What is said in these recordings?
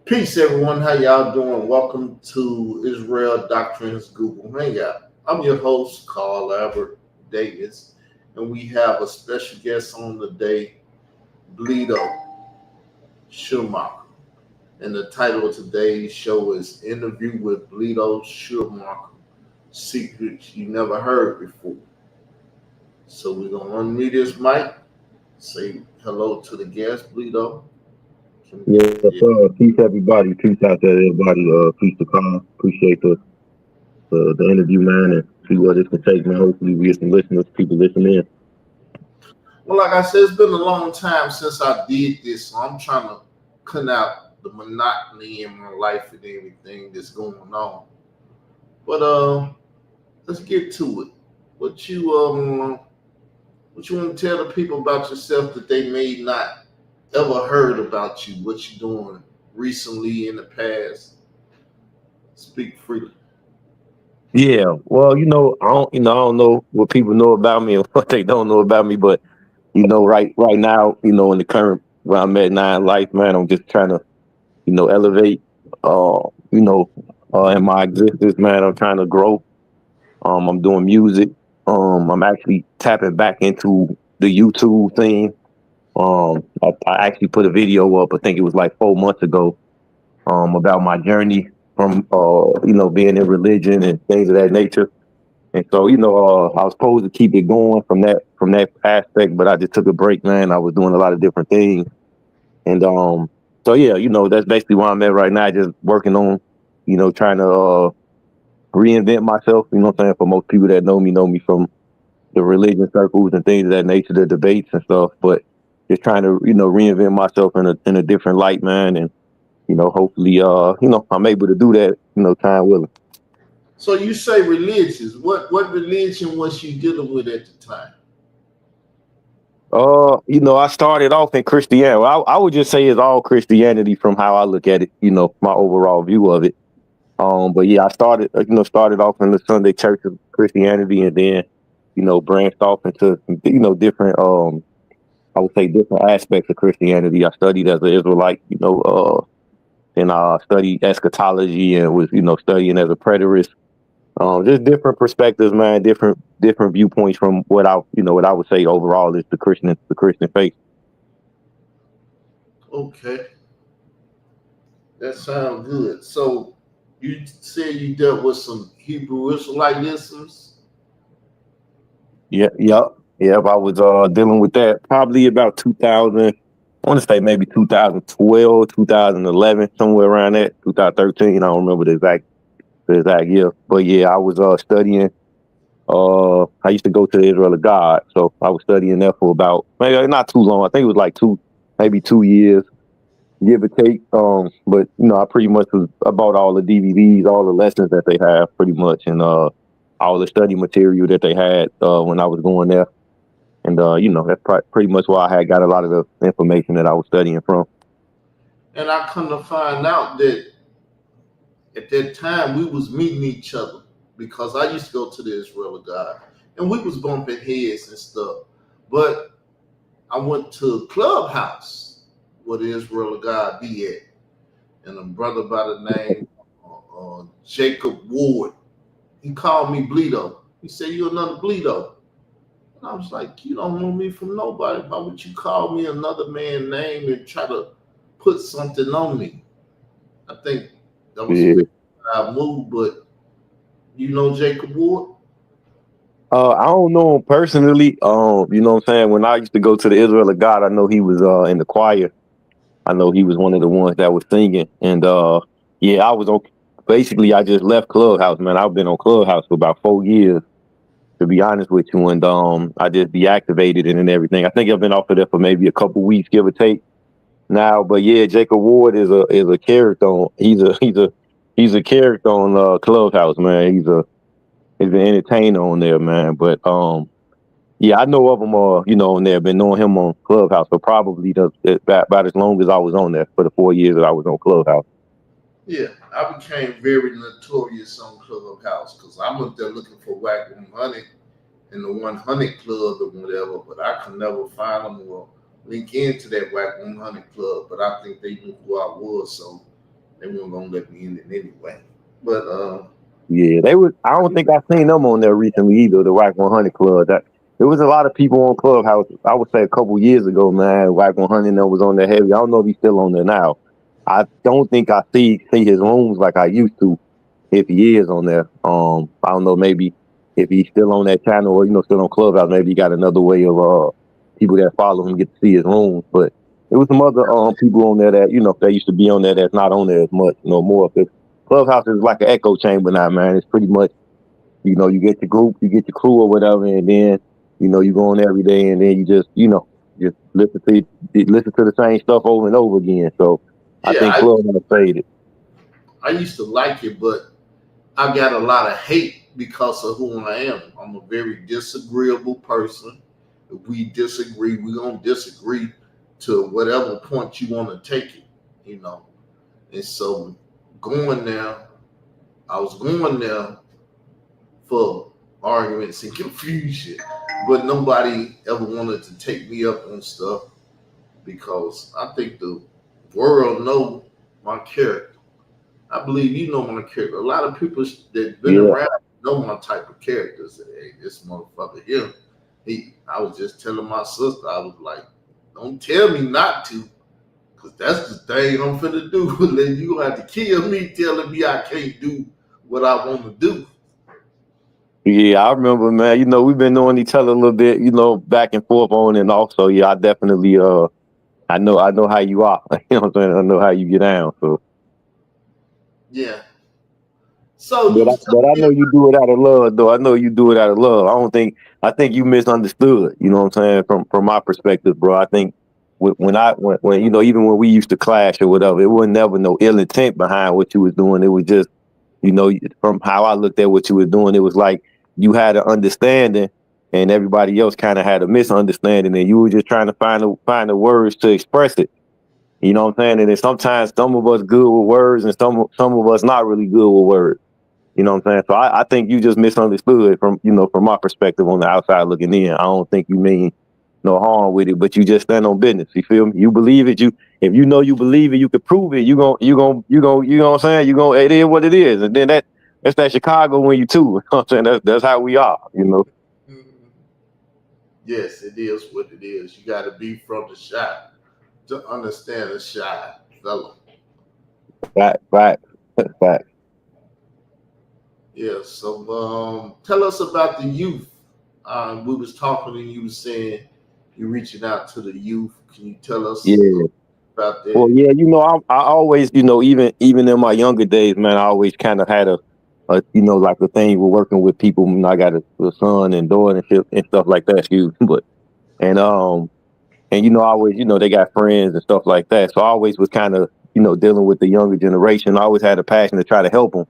Peace, everyone. How y'all doing? Welcome to Israel Doctrines Google Hangout. I'm your host, Carl Albert Davis, and we have a special guest on the day, Bleedo Shumake. And the title of today's show is Interview with Bleedo Shumake, Secrets You Never Heard Before. So we're going to unmute this mic, say hello to the guest, Bleedo. Yes, peace everybody. Peace out there, everybody. Peace to come. Appreciate the interview, man, and see what this can take, man. Hopefully we get some listeners, people listening in. Well, like I said, it's been a long time since I did this, so I'm trying to cut out the monotony in my life and everything that's going on. But let's get to it. What you what you want to tell the people about yourself that they may not ever heard about you? What you doing recently in the past? Speak freely. Yeah, well, I don't know what people know about me and what they don't know about me, but right now, in the current where I'm at now in life, man, I'm just trying to, elevate, uh, you know, in my existence, man. I'm trying to grow. I'm doing music. I'm actually tapping back into the YouTube thing. I actually put a video up. I think it was like 4 months ago. About my journey from being in religion and things of that nature. And so I was supposed to keep it going from that aspect, but I just took a break, man. I was doing a lot of different things, and so yeah, that's basically where I'm at right now. Just working on, trying to reinvent myself. You know what I'm saying? For most people that know me from the religion circles and things of that nature, the debates and stuff. But just trying to, reinvent myself in a different light, man. And, hopefully, I'm able to do that, time willing. So you say religious. What religion was you dealing with at the time? I started off in Christianity. I would just say it's all Christianity from how I look at it, my overall view of it. But yeah, I started off in the Sunday church of Christianity and then, branched off into, different, I would say different aspects of Christianity. I studied as an Israelite, and I studied eschatology and was, studying as a preterist. Just different perspectives, man, different viewpoints from what I would say overall is the Christian faith. Okay, that sounds good. So you said you dealt with some Hebrew Israelitisms. Yeah, yep, yep. I was dealing with that probably about 2000. I want to say maybe 2012, 2011, somewhere around that. 2013. I don't remember the exact year, but yeah, I was studying. I used to go to the Israel of God, so I was studying there for about maybe not too long. I think it was like maybe 2 years, give or take. But I pretty much I bought all the DVDs, all the lessons that they have, pretty much, and all the study material that they had when I was going there. And that's pretty much why I had got a lot of the information that I was studying from. And I come to find out that at that time we was meeting each other because I used to go to the Israel of God and we was bumping heads and stuff. But I went to Clubhouse where the Israel of God be at. And a brother by the name Jacob Ward, he called me Bleedo. He said, "You're another Bleedo." And I was like, "You don't know me from nobody. Why would you call me another man's name and try to put something on me?" I think that was Yeah. I moved, but you know Jacob Ward? I don't know him personally. You know what I'm saying? When I used to go to the Israel of God, I know he was in the choir. I know he was one of the ones that was singing. And yeah, I was on basically I just left Clubhouse, man. I've been on Clubhouse for about 4 years, to be honest with you. And I just deactivated it and everything. I think I've been off of there for maybe a couple weeks, give or take now. But yeah, Jacob Ward is a character on he's a character on Clubhouse, man. He's an entertainer on there, man. But yeah, I know of him, on there. Been knowing him on Clubhouse for probably about as long as I was on there for the 4 years that I was on Clubhouse. Yeah, I became very notorious on Clubhouse because I went there looking for Whack 100 in the 100 Club or whatever, but I could never find them or link into that Whack 100 Club. But I think they knew who I was, so They weren't gonna let me in it anyway. But Yeah, they was. I don't think I seen them on there recently either. The Whack 100 Club. That there was a lot of people on Clubhouse. I would say a couple years ago, man. Whack 100 that was on there heavy. I don't know if he's still on there now. I don't think I see his rooms like I used to. If he is on there, I don't know. Maybe if he's still on that channel or still on Clubhouse, maybe he got another way of people that follow him get to see his rooms. But there was some other people on there that they used to be on there that's not on there as much no more. Clubhouse is like an echo chamber now, man. It's pretty much, you get your group, you get your crew or whatever, and then, you go on every day, and then you just listen to the same stuff over and over again. So I yeah, think Clubhouse faded. I used to like it, but I got a lot of hate because of who I am. I'm a very disagreeable person. If we disagree, we're gonna disagree to whatever point you want to take it, you know. And so going there, I was going there for arguments and confusion, but nobody ever wanted to take me up on stuff because I think the world know my character. I believe you know my character. A lot of people that been Yeah, around know my type of characters. Hey, this motherfucker here. I was just telling my sister, I was like, don't tell me not to, cause that's the thing I'm finna do. Then you gonna have to kill me telling me I can't do what I want to do. yeah, I remember, man. We've been knowing each other a little bit, back and forth on and off. So yeah, I definitely, I know how you are. You know what I'm saying? I know how you get down. So. Yeah. So you But I, was but telling I me, know you do it out of love, though. I know you do it out of love. I think you misunderstood. You know what I'm saying? From my perspective, bro. I think when even when we used to clash or whatever, it was never no ill intent behind what you was doing. It was just, from how I looked at what you was doing, it was like you had an understanding, and everybody else kind of had a misunderstanding, and you were just trying to find the words to express it. You know what I'm saying? And then sometimes some of us good with words, and some of us not really good with words. You know what I'm saying? So I think you just misunderstood from my perspective on the outside looking in. I don't think you mean no harm with it, but you just stand on business. You feel me? You believe it. If you know you believe it, you can prove it. You know what I'm saying? It is what it is. And then that's that Chicago when you too. You know what I'm saying? That's how we are. mhm, yes, it is what it is. You got to be from the shop to understand the shop, fella. Fact. Fact. Yeah. So tell us about the youth. We was talking and you was saying you're reaching out to the youth. Can you tell us Yeah. about Well, that? yeah, I always, even in my younger days, man, I always kind of had like the thing with working with people. I got a son and daughter and shit and stuff like that. Excuse me, but and I always, they got friends and stuff like that. So I always was kind of, dealing with the younger generation. I always had a passion to try to help them.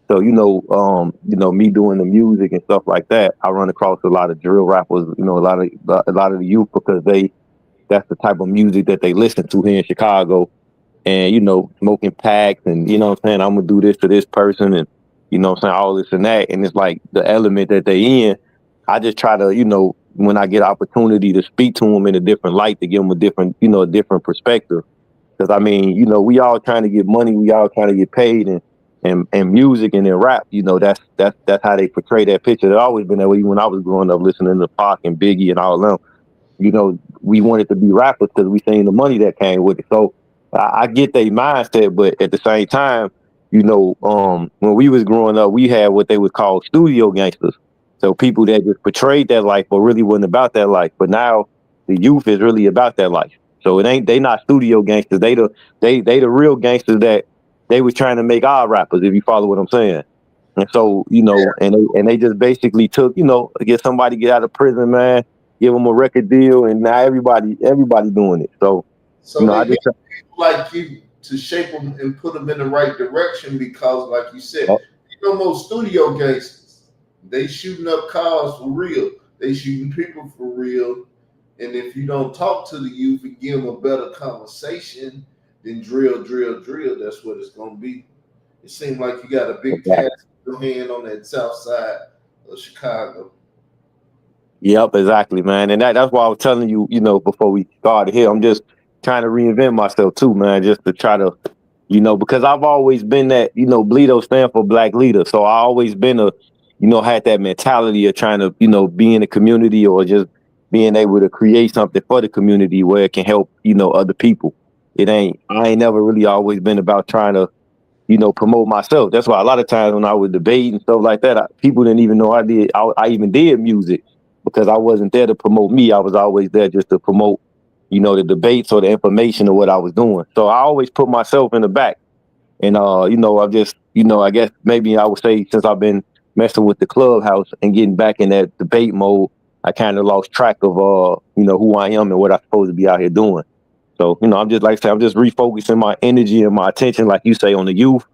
So me doing the music and stuff like that, I run across a lot of drill rappers, a lot of the youth because that's the type of music that they listen to here in Chicago and smoking packs and what I'm saying, I'm gonna do this to this person and what I'm saying, all this and that. And it's like the element that they in, I just try to, when I get opportunity to speak to them in a different light, to give them a different perspective. Because I mean, we all trying to get money, we all trying to get paid, and music and then rap, that's how they portray that picture. It always been that way. When I was growing up listening to Pac and Biggie and all of them, we wanted to be rappers because we seen the money that came with it. So I get their mindset, but at the same time, when we was growing up, we had what they would call studio gangsters. So people that just portrayed that life, but really wasn't about that life. But now the youth is really about that life. So they not studio gangsters. They the real gangsters that they was trying to make our rappers. If you follow what I'm saying. And so, and they just basically took, get somebody get out of prison, man, give them a record deal, and now everybody doing it. So, So I they just, need people like you to shape them and put them in the right direction because, like you said, oh, no more studio gangsters. They shooting up cars for real. They shooting people for real. And if you don't talk to the youth and give them a better conversation, then drill, drill, drill. That's what it's gonna be. It seems like you got a big task in your hand on that south side of Chicago. yep, exactly, man. And that's why I was telling you, before we started here, I'm just trying to reinvent myself too, man, just to try to, Because I've always been that, Bleedo stand for black leader. So I always been had that mentality of trying to, be in the community or just being able to create something for the community where it can help, other people. I ain't never really always been about trying to, promote myself. That's why a lot of times when I would debate and stuff like that, people didn't even know I even did music because I wasn't there to promote me. I was always there just to promote, the debates or the information of what I was doing. So I always put myself in the back. And I've just, I guess maybe I would say since I've been messing with the clubhouse and getting back in that debate mode, I kind of lost track of who I am and what I'm supposed to be out here doing. So, I'm just like I say, I'm just refocusing my energy and my attention, like you say, on the youth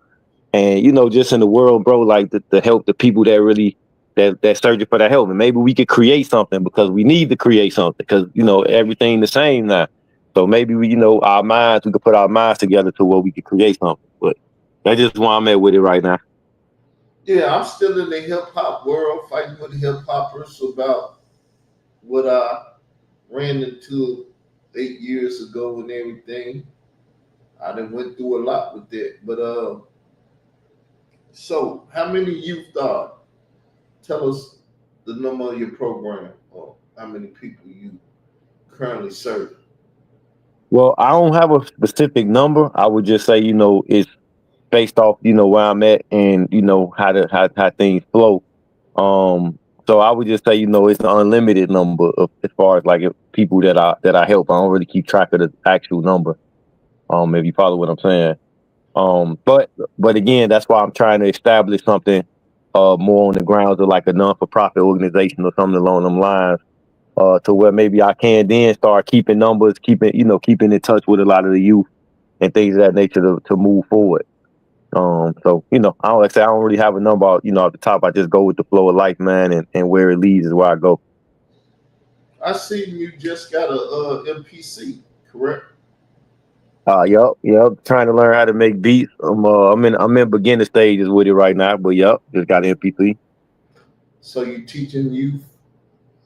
and, just in the world, bro, like to help the people that really that searching for that help. And maybe we could create something because we need to create something because, everything the same now. So maybe we could put our minds together to where we could create something. But that's just where I'm at with it right now. Yeah, I'm still in the hip hop world, fighting with hip hoppers about what I ran into 8 years ago and everything. I done went through a lot with that. But so how many youth are? Tell us the number of your program or how many people you currently serve. Well, I don't have a specific number. I would just say, it's based off, where I'm at and, how things flow. Um, so I would just say, it's an unlimited number of as far as like people that I help. I don't really keep track of the actual number. If you follow what I'm saying. But again, that's why I'm trying to establish something more on the grounds of like a non-for-profit organization or something along them lines. To where maybe I can then start keeping numbers, keeping in touch with a lot of the youth and things of that nature to move forward. So I don't like I say I don't really have a number, at the top. I just go with the flow of life, man, and where it leads is where I go. I see you just got a MPC, correct? Yep. Trying to learn how to make beats. I'm in beginner stages with it right now, but yep, just got NPC. So you teaching youth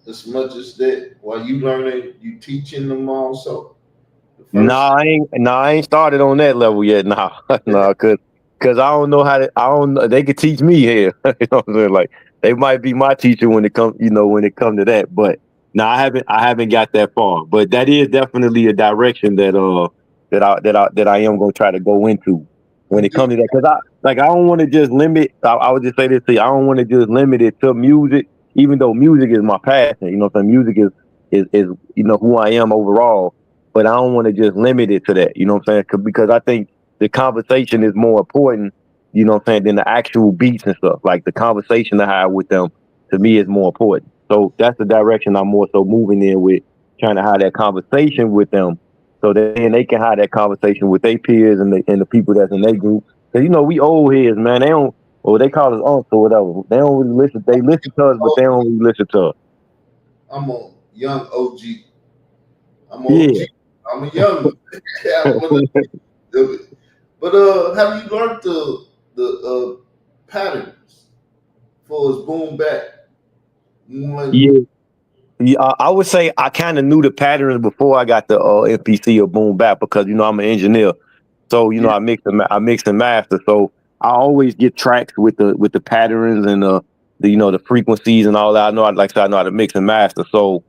as much as that while you learning, you teaching them also. The first, I ain't started on that level yet. Nah, nah, cause I don't know how to. I don't know. They could teach me here. You know what I'm saying? Like they might be my teacher when it come, when it come to that. But no, I haven't got that far. But that is definitely a direction that I am gonna try to go into when it do, comes to that. Cause I don't want to just limit. I would just say this to you. I don't want to just limit it to music, even though music is my passion. You know what I'm saying? Music is who I am overall, but I don't want to just limit it to that. You know what I'm saying? Because I think the conversation is more important, than the actual beats and stuff. Like the conversation I have with them to me is more important. So that's the direction I'm more so moving in with trying to have that conversation with them so then they can have that conversation with their peers and the people that's in their group. Because, we old heads, man. They don't, or they call us unks or whatever. They don't really listen. They listen to us, but they don't really listen to us. I'm a young OG. I'm Yeah. OG. I'm a young one. But have you learned the patterns for his boom back? When Yeah. Yeah, I would say I kind of knew the patterns before I got the NPC or boom bap because I'm an engineer, so yeah, I mix and master. So I always get tracks with the patterns and the frequencies and all that. I know how to mix and master. So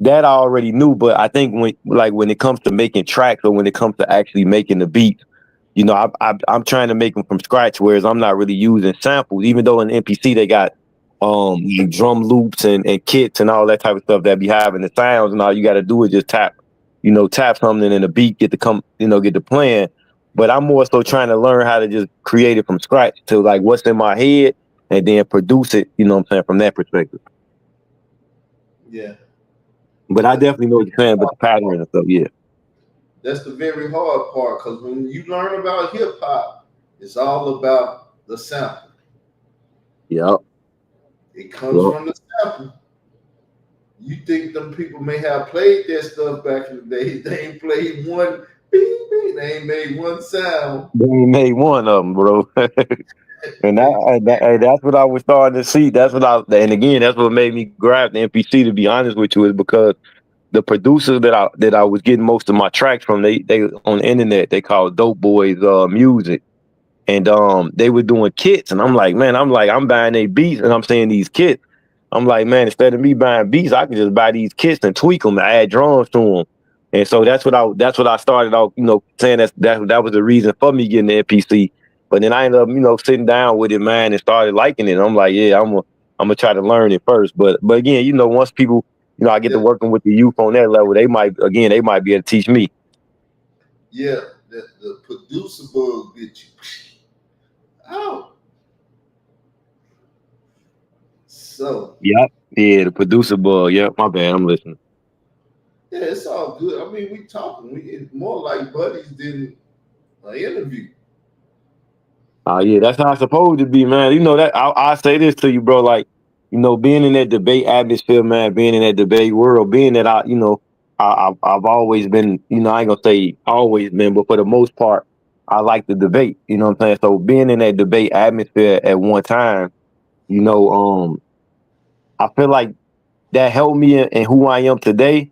that I already knew, but I think when it comes to making tracks or when it comes to actually making the beats, I'm trying to make them from scratch, whereas I'm not really using samples. Even though in NPC they got drum loops and kits and all that type of stuff that be having the sounds, and all you got to do is just tap something and the beat get to playing. But I'm more so trying to learn how to just create it from scratch to like what's in my head and then produce it. You know what I'm saying from that perspective. yeah. But I definitely know what you're saying, but the pattern and stuff, yeah. That's the very hard part because when you learn about hip hop, it's all about the sample. Yep. It comes Yep. from the sample. You think them people may have played that stuff back in the day? They ain't played one. Bing, bing, they ain't made one sound. They ain't made one of them, bro. And that's what I was starting to see. And again, that's what made me grab the NPC. To be honest with you, is because the producers that I was getting most of my tracks from, they on the internet, they called Dope Boys Music. And they were doing kits, and I'm like, man, I'm buying a beats, and I'm saying these kits. I'm like, man, instead of me buying beats, I can just buy these kits and tweak them and add drums to them. And so that's what I started out, saying that was the reason for me getting the MPC. But then I ended up, sitting down with it, man, and started liking it. And I'm like, yeah, I'm gonna try to learn it first. But again, once people, I get to Yeah, working with the youth on that level, they might be able to teach me. yeah. The producer bug get you. Oh, so Yep. Yeah, the producer bug. Yep, my bad. I'm listening. yeah, it's all good. I mean, we talking. We it's more like buddies than an interview. Yeah, that's how it's supposed to be, man. That I say this to you, bro. Like, being in that debate atmosphere, man, being in that debate world, being that I've always been, I ain't gonna say always been, but for the most part, I like the debate. You know what I'm saying? So being in that debate atmosphere at one time, you know, um, I feel like that helped me in who I am today.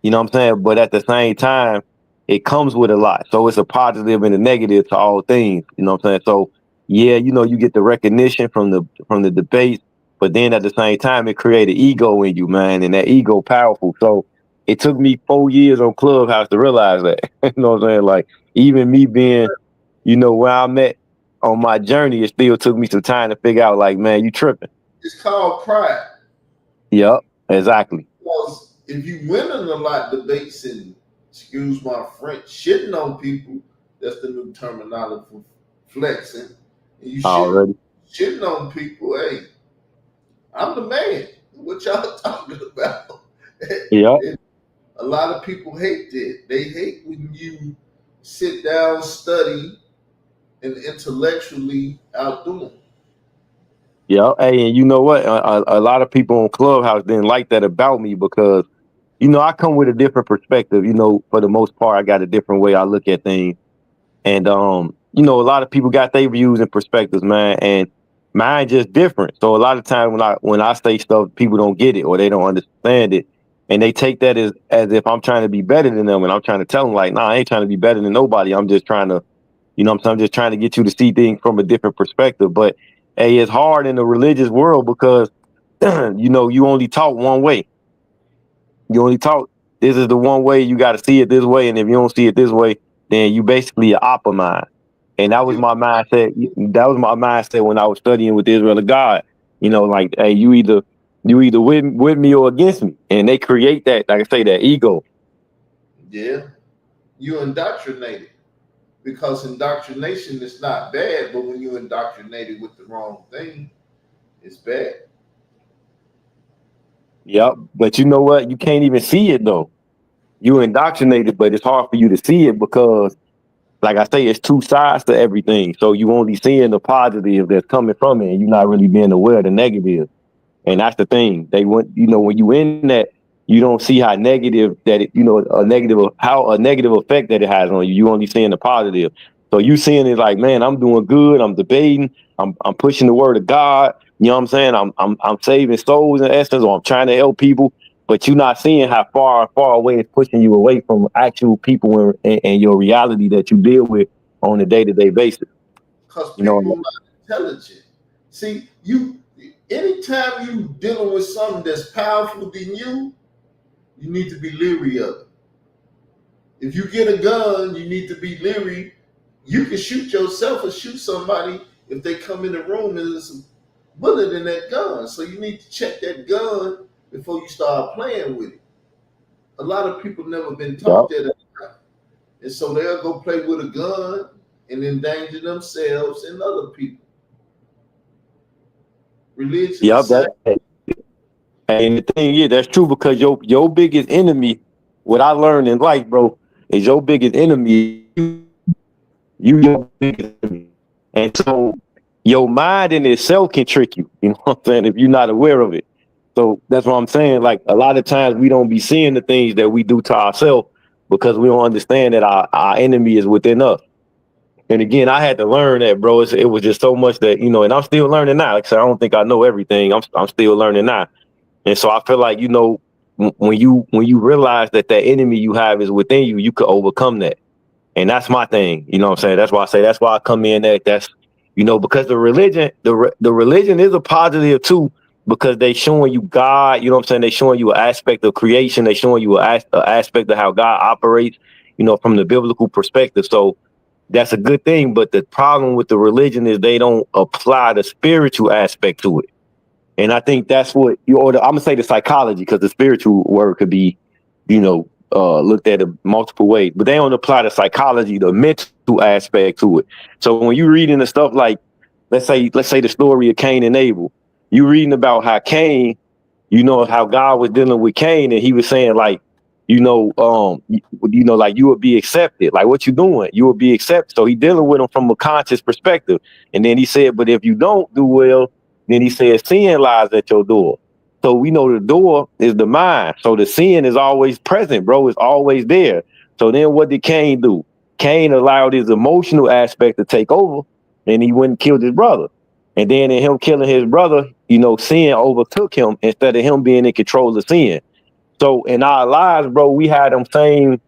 You know what I'm saying? But at the same time, it comes with a lot. So it's a positive and a negative to all things. You know what I'm saying? So yeah, you get the recognition from the debates, but then at the same time, it created ego in you, man, and that ego powerful. So it took me 4 years on Clubhouse to realize that. You know what I'm saying? Like even me being, where I'm at on my journey, it still took me some time to figure out, like, man, you tripping. It's called pride. Yep, exactly. Because if you winning a lot debates and excuse my French, shitting on people, that's the new terminology for flexing. And you Already. shitting on people, hey, I'm the man. What y'all talking about? Yep. And a lot of people hate that. They hate when you sit down, study, and intellectually outdo them. Yeah, hey, and you know what? A lot of people on Clubhouse didn't like that about me because, I come with a different perspective. For the most part, I got a different way I look at things. And a lot of people got their views and perspectives, man, and mine just different. So a lot of times when I say stuff, people don't get it or they don't understand it, and they take that as if I'm trying to be better than them, and I'm trying to tell them like, nah, I ain't trying to be better than nobody. I'm just trying to, what I'm saying, I'm just trying to get you to see things from a different perspective. But hey, it's hard in the religious world because you only talk one way. You only talk. This is the one way. You got to see it this way, and if you don't see it this way, then you basically are opposite. And that was You my mindset. That was my mindset when I was studying with Israel of God. Like, hey, you either with me or against me, and they create that, like I say, that ego. yeah, you indoctrinated. Because indoctrination is not bad, but when you indoctrinated with the wrong thing, it's bad. Yep. But you know what? You can't even see it though. You indoctrinated, but it's hard for you to see it because, like I say, it's two sides to everything. So you only seeing the positive that's coming from it, and you're not really being aware of the negative. And that's the thing. They want, when you in that, you don't see how negative that it, a negative effect that it has on you. You only seeing the positive. So you seeing it like, man, I'm doing good. I'm debating. I'm pushing the word of God. You know what I'm saying? I'm saving souls in essence, or I'm trying to help people. But you're not seeing how far away it's pushing you away from actual people and your reality that you deal with on a day-to-day basis. Because You know, people are not intelligent. See, anytime you dealing with something that's powerful than you need to be leery of it. If you get a gun, you need to be leery. You can shoot yourself or shoot somebody if they come in the room and there's a bullet in that gun. So you need to check that gun before you start playing with it. A lot of people never been yep, taught that, and so they'll go play with a gun and endanger themselves and other people. Religion the yep. same. And the thing is, that's true because your biggest enemy, what I learned in life, bro, is your biggest enemy is you. You your biggest enemy. And so your mind in itself can trick you, you know what I'm saying, if you're not aware of it. So that's what I'm saying. Like a lot of times we don't be seeing the things that we do to ourselves because we don't understand that our enemy is within us. And again, I had to learn that, bro. It was just so much that, and I'm still learning now. Like I said, I don't think I know everything. I'm still learning now. And so I feel like, when you realize that enemy you have is within you, you could overcome that. And that's my thing. You know what I'm saying? That's why I say that's why I come in at that's because the religion, the religion is a positive too, because they showing you God, you know what I'm saying? They showing you an aspect of creation, they showing you an aspect of how God operates, from the biblical perspective. So that's a good thing. But the problem with the religion is they don't apply the spiritual aspect to it. And I think that's what I'm gonna say the psychology, because the spiritual word could be, looked at in multiple ways, but they don't apply the psychology, the mental aspect to it. So when you reading the stuff like, let's say the story of Cain and Abel, you reading about how Cain, how God was dealing with Cain, and he was saying like, like you will be accepted. Like what you doing, you will be accepted. So he dealing with him from a conscious perspective. And then he said, but if you don't do well, then he said, sin lies at your door. So we know the door is the mind. So the sin is always present, bro. It's always there. So then what did Cain do? Cain allowed his emotional aspect to take over, and he went and killed his brother. And then in him killing his brother, sin overtook him instead of him being in control of sin. So in our lives, bro, we had them same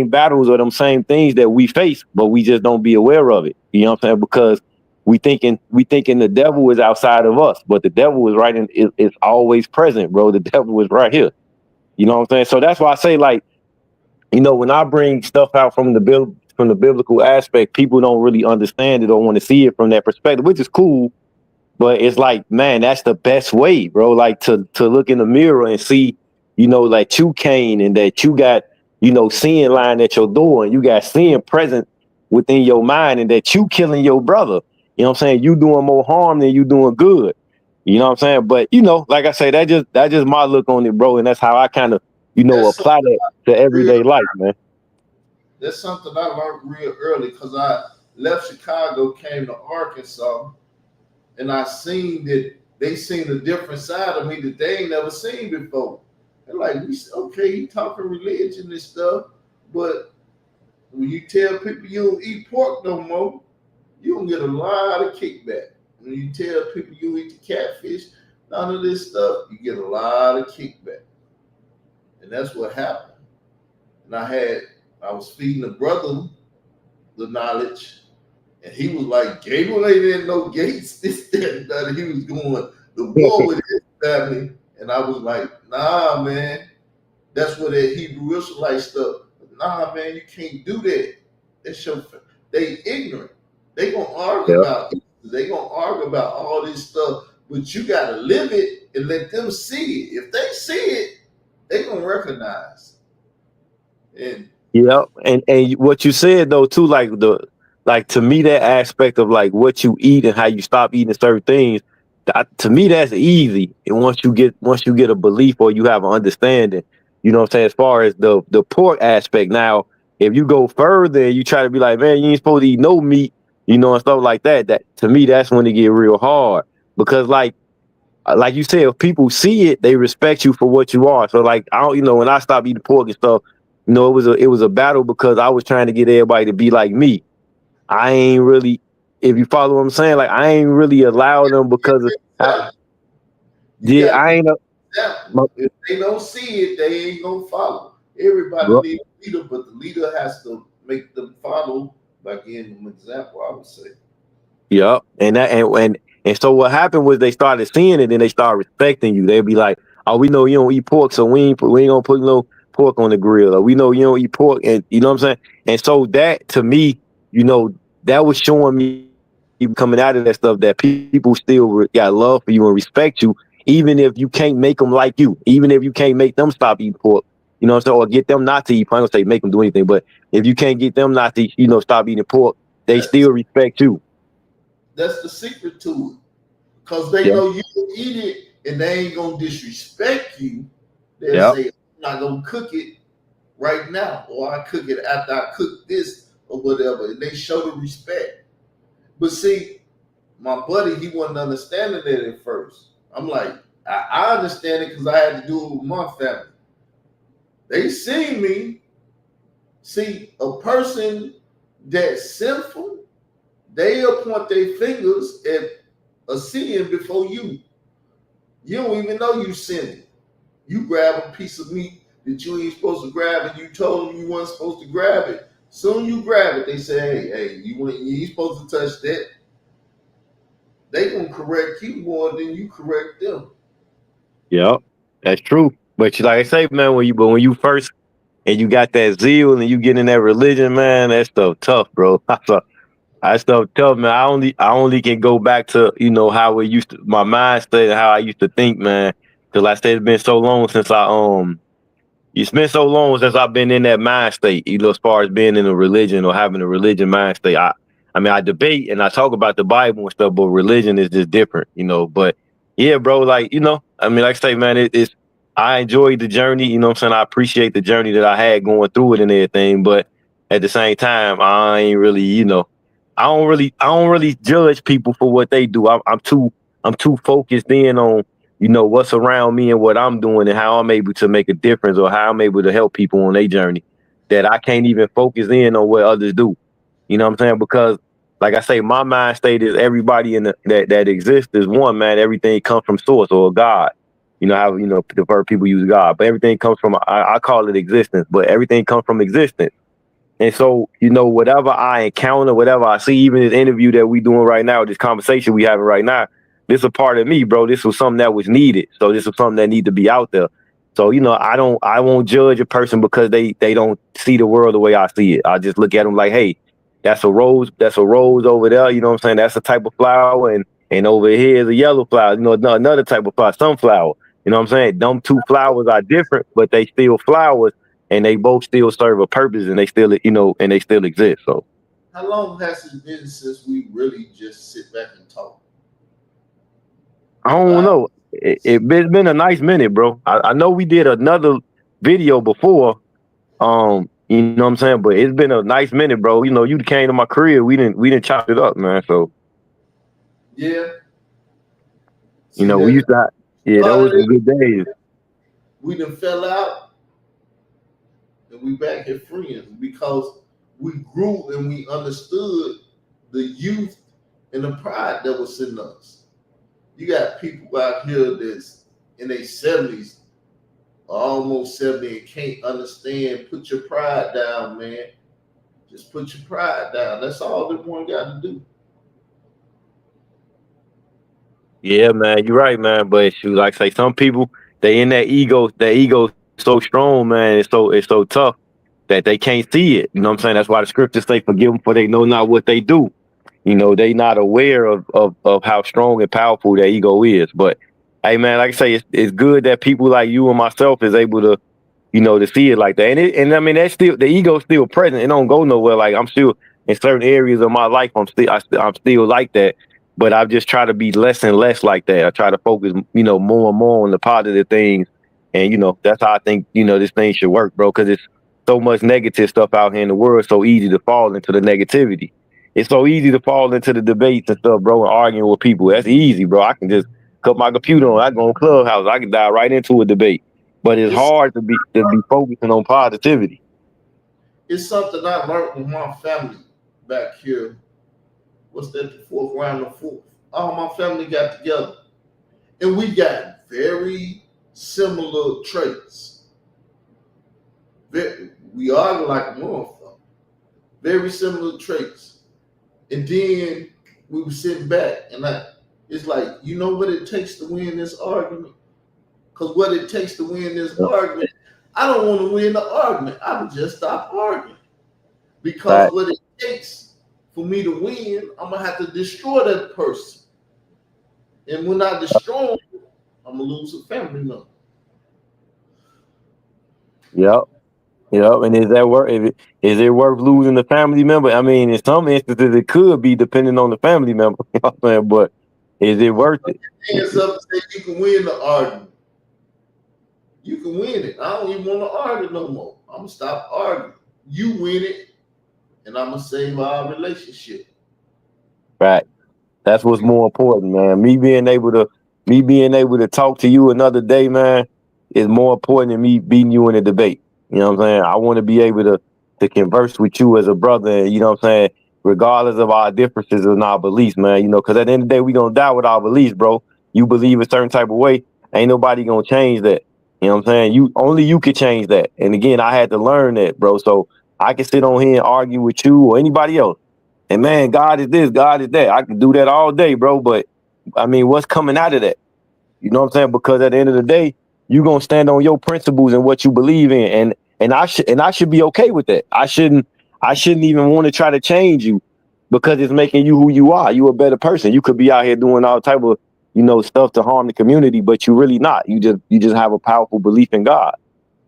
battles or them same things that we face, but we just don't be aware of it. You know what I'm saying? Because we thinking the devil is outside of us, but the devil is right is always present, bro. The devil is right here. You know what I'm saying? So that's why I say, like, when I bring stuff out from the biblical aspect, people don't really understand it or want to see it from that perspective, which is cool. But it's like, man, that's the best way, bro. Like to look in the mirror and see, like you Cain, and that you got, sin lying at your door, and you got sin present within your mind, and that you killing your brother. You know what I'm saying? You doing more harm than you doing good. You know what I'm saying? But like I say, that just my look on it, bro. And that's how I kind of, That's apply something that to real. everyday life, man. That's something I learned real early because I left Chicago, came to Arkansas, and I seen that they seen a different side of me that they ain't never seen before. And like, okay, you talking religion and stuff, but when you tell people you don't eat pork no more, you don't get a lot of kickback. When you tell people you eat the catfish, none of this stuff, you get a lot of kickback. And that's what happened. And I was feeding the brother the knowledge, and he was like, Gabriel ain't in no gates, this, that, and that. He was going the war with his family. And I was like, nah, man. That's what that Hebrew Israelite stuff. Nah, man, you can't do that. That's your they ignorant. They gonna argue Yeah. about it. They gonna argue about all this stuff, but you gotta live it and let them see it. If they see it, they gonna recognize. And Yeah, and what you said though too, like to me that aspect of like what you eat and how you stop eating certain things, to me that's easy. And once you get a belief or you have an understanding, you know what I'm saying. As far as the pork aspect, now if you go further and you try to be like, man, you ain't supposed to eat no meat, and stuff like that. That to me that's when it get real hard, because like you said, if people see it, they respect you for what you are. So like I don't, when I stopped eating pork and stuff, it was a battle because I was trying to get everybody to be like me. I ain't really, if you follow what I'm saying, like I ain't really allowed them because of I you did got to I be ain't example. my, If they don't see it, they ain't gonna follow. Everybody bro, needs a leader, but the leader has to make them follow by giving them an example. I would say. yeah, and so what happened was they started seeing it and they started respecting you. They'd be like, "Oh, we know you don't eat pork, so we ain't gonna put no pork on the grill. Or we know you don't eat pork," and you know what I'm saying. And so that to me, that was showing me coming out of that stuff that people still got love for you and respect you, even if you can't make them like you, even if you can't make them stop eating pork. You know what I'm saying, or get them not to eat. I'm gonna say make them do anything, but if you can't get them not to, stop eating pork, they That's still respect you. that's the secret to it, because they Yeah. know you will eat it, and they ain't gonna disrespect you. They'll Yeah. say, "I'm not gonna cook it right now, or I cook it after I cook this or whatever," and they show the respect. But see, my buddy, he wasn't understanding that at first. I'm like, I understand it because I had to do it with my family. They see me, see a person that's sinful, they'll point their fingers at a sin before you. You don't even know you sinning. You grab a piece of meat that you ain't supposed to grab, and you told them you weren't supposed to grab it. Soon you grab it, they say, "Hey, you ain't supposed to touch that." They gonna correct you more than you correct them. Yep, that's true. But like I say, man, when you first and you got that zeal and you get in that religion, man, that stuff tough, bro. I stuff tough, man. I only can go back to how it used to my mind state and how I used to think, man. Cause like I said, it's been so long since it's been so long since I've been in that mind state, as far as being in a religion or having a religion mind state. I mean, I debate and I talk about the Bible and stuff, but religion is just different. But yeah, bro, like, I mean, like I say, man, I enjoyed the journey, what I'm saying? I appreciate the journey that I had going through it and everything, but at the same time, I ain't really, I don't really judge people for what they do. I'm too focused in on what's around me and what I'm doing and how I'm able to make a difference or how I'm able to help people on their journey that I can't even focus in on what others do. You know what I'm saying? Because like I say, my mind state is everybody that exists is one, man. Everything comes from source or God. You know how the first people use God, but everything comes from I call it existence, but everything comes from existence. And so, whatever I encounter, whatever I see, even this interview that we doing right now, this conversation we having right now, this is a part of me, bro. This was something that was needed. So this was something that need to be out there. So, I won't judge a person because they don't see the world the way I see it. I just look at them like, hey, that's a rose over there. You know what I'm saying? That's a type of flower, and over here is a yellow flower. Another type of flower, sunflower. You know what I'm saying? Them two flowers are different, but they still flowers and they both still serve a purpose and they still exist. So How long has it been since we really just sit back and talk I don't about know. this? It's been a nice minute, bro. I know we did another video before. You know what I'm saying? But it's been a nice minute, bro. You came to my crib. We didn't chop it up, man. So, Yeah. See we that used to yeah, that was started some it, good days. we done fell out and we back at friends because we grew and we understood the youth and the pride that was in us. You got people out here that's in their 70s, almost 70, and can't understand. Put your pride down, man. Just put your pride down. That's all that one got to do. Yeah, man, you're right, man. But shoot, like I say, some people they in that ego so strong, man. It's so tough that they can't see it. You know what I'm saying? That's why the scriptures say, "Forgive them, for they know not what they do." They not aware of how strong and powerful that ego is. But hey, man, like I say, it's good that people like you and myself is able to see it like that. And I mean, that's still the ego's still present. It don't go nowhere. Like I'm still in certain areas of my life, I'm still like that. But I just try to be less and less like that. I try to focus, more and more on the positive things. And that's how I think this thing should work, bro. Because it's so much negative stuff out here in the world. It's so easy to fall into the negativity. It's so easy to fall into the debates and stuff, bro, and arguing with people. That's easy, bro. I can just cut my computer on. I go on Clubhouse. I can dive right into a debate, but it's It's hard to be focusing on positivity. it's something I learned with my family back here. What's that? The fourth round of fourth. All my family got together, and we got very similar traits. We are like a motherfucker. Very similar traits. And then we were sitting back, and it's like, you know what it takes to win this argument? Because what it takes to win this Yep. argument, I don't want to win the argument. I would just stop arguing. Because Right. what it takes for me to win, I'm gonna have to destroy that person. And when I destroy them, I'm gonna lose a family member. Yep. Yep. And is it worth losing the family member? I mean, in some instances, it could be depending on the family member. You know what I'm saying? But is it worth it? Hands up and say you can win the argument. You can win it. I don't even want to argue no more. I'm gonna stop arguing. You win it, and I'm gonna save our relationship. Right. That's what's more important, man. Me being able to talk to you another day, man, is more important than me beating you in a debate. You know what I'm saying? I want to be able to converse with you as a brother, and you know what I'm saying, regardless of our differences and our beliefs, man. Because at the end of the day, we gonna die with our beliefs, bro. You believe a certain type of way, ain't nobody gonna change that. You know what I'm saying? You could change that. And again, I had to learn that, bro. So I can sit on here and argue with you or anybody else. And man, God is this, God is that. I can do that all day, bro. But I mean, what's coming out of that? You know what I'm saying? Because at the end of the day, you're gonna stand on your principles and what you believe in. And I should be okay with that. I shouldn't even want to try to change you because it's making you who you are. You a better person. You could be out here doing all type of, stuff to harm the community, but you really not. You just have a powerful belief in God.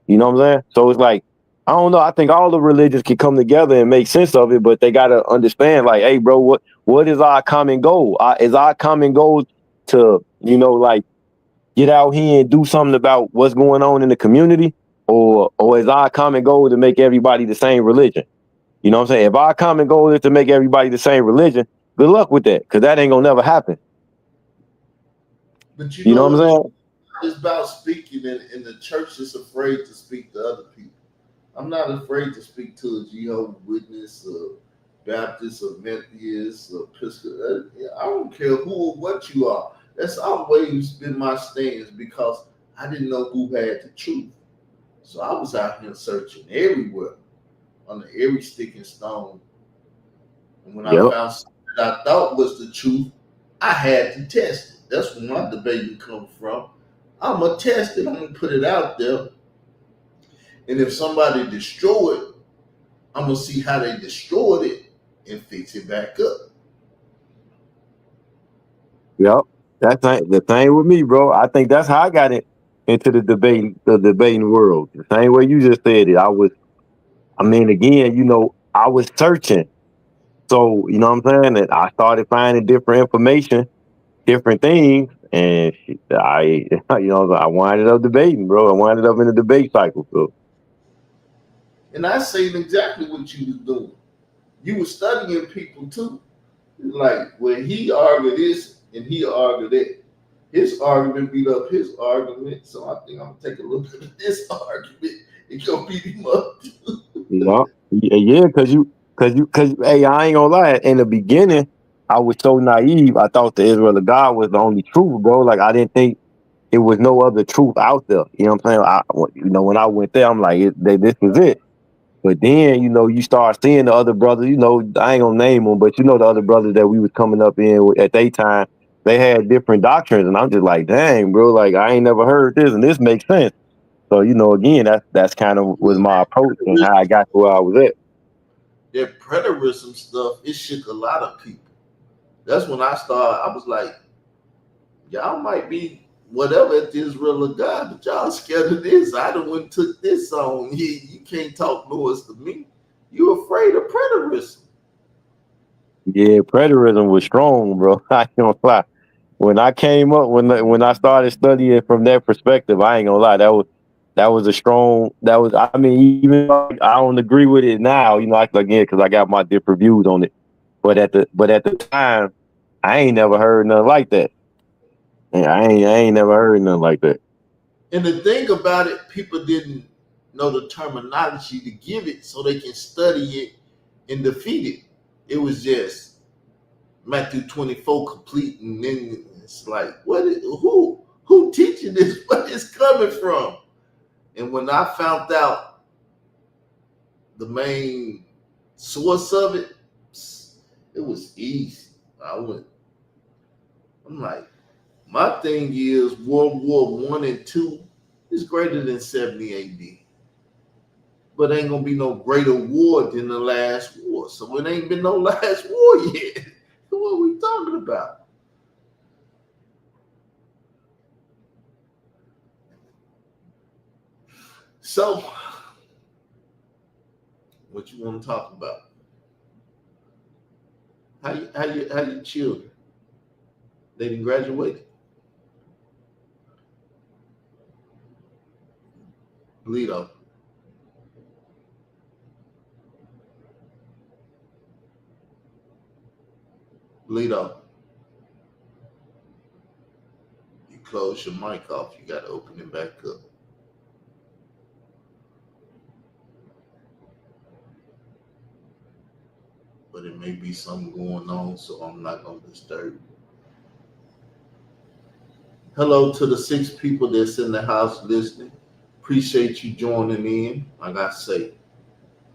You know what I'm saying? So it's like, I don't know. I think all the religions can come together and make sense of it, but they gotta understand, like, hey, bro, what is our common goal? Is our common goal to, like, get out here and do something about what's going on in the community, or is our common goal to make everybody the same religion? You know what I'm saying? If our common goal is to make everybody the same religion, good luck with that, because that ain't gonna never happen. But you You know know what I'm what? saying? It's about speaking, and the church is afraid to speak to other people. I'm not afraid to speak to a Jehovah's Witness, or Baptist, or Methodist, or Episcopal. I don't care who or what you are. That's always been my stance because I didn't know who had the truth. So I was out here searching everywhere, under every stick and stone. And when I Yep. found something that I thought was the truth, I had to test it. That's where my debating comes from. I'm going to test it. I'm going to put it out there. And if somebody destroy it, I'm going to see how they destroyed it and fix it back up. Yep. That's the thing with me, bro. I think that's how I got it into the debating world. The same way you just said it. I mean, again, I was searching. So, you know what I'm saying? And I started finding different information, different things, and I winded up debating, bro. I winded up in a debate cycle. So, And I seen exactly what you was doing. You was studying people too. Like when he argued this and he argued that. His argument beat up his argument, so I think I'm gonna take a little bit of this argument and go beat him up. yeah, because hey, I ain't gonna lie. In the beginning, I was so naive. I thought the Israel of God was the only truth, bro. Like I didn't think it was no other truth out there. You know what I'm saying? When I went there, I'm like, this was it. But then, you start seeing the other brothers. I ain't gonna name them, but the other brothers that we was coming up in at their time, they had different doctrines, and I'm just like, dang, bro, like I ain't never heard this, and this makes sense. So, again, that's kind of was my approach and how I got to where I was at. That preterism stuff, it shook a lot of people. That's when I started. I was like, y'all might be whatever at the Israel of God, but y'all scared of this. I done went and took this on. You can't talk noise to me. You afraid of preterism. Yeah, preterism was strong, bro. I ain't gonna lie. When I came up, when I started studying from that perspective, I ain't gonna lie, that was a strong. That was, I mean, even though I don't agree with it now, again, because I got my different views on it. But at the time, I ain't never heard nothing like that. Yeah, I ain't never heard nothing like that. And the thing about it, people didn't know the terminology to give it so they can study it and defeat it. It was just Matthew 24 complete, and then it's like, who teaching this? Where is coming from? And when I found out the main source of it, it was easy. I went. I'm like, my thing is World War One and Two is greater than 70 AD, but ain't gonna be no greater war than the last war. So it ain't been no last war yet. What are we talking about? So, what you want to talk about? How you children? They didn't graduate. Bleedo, Bleedo, you close your mic off. You got to open it back up. But it may be something going on, so I'm not gonna disturb you. Hello to the 6 people that's in the house listening. Appreciate you joining in. Like I say,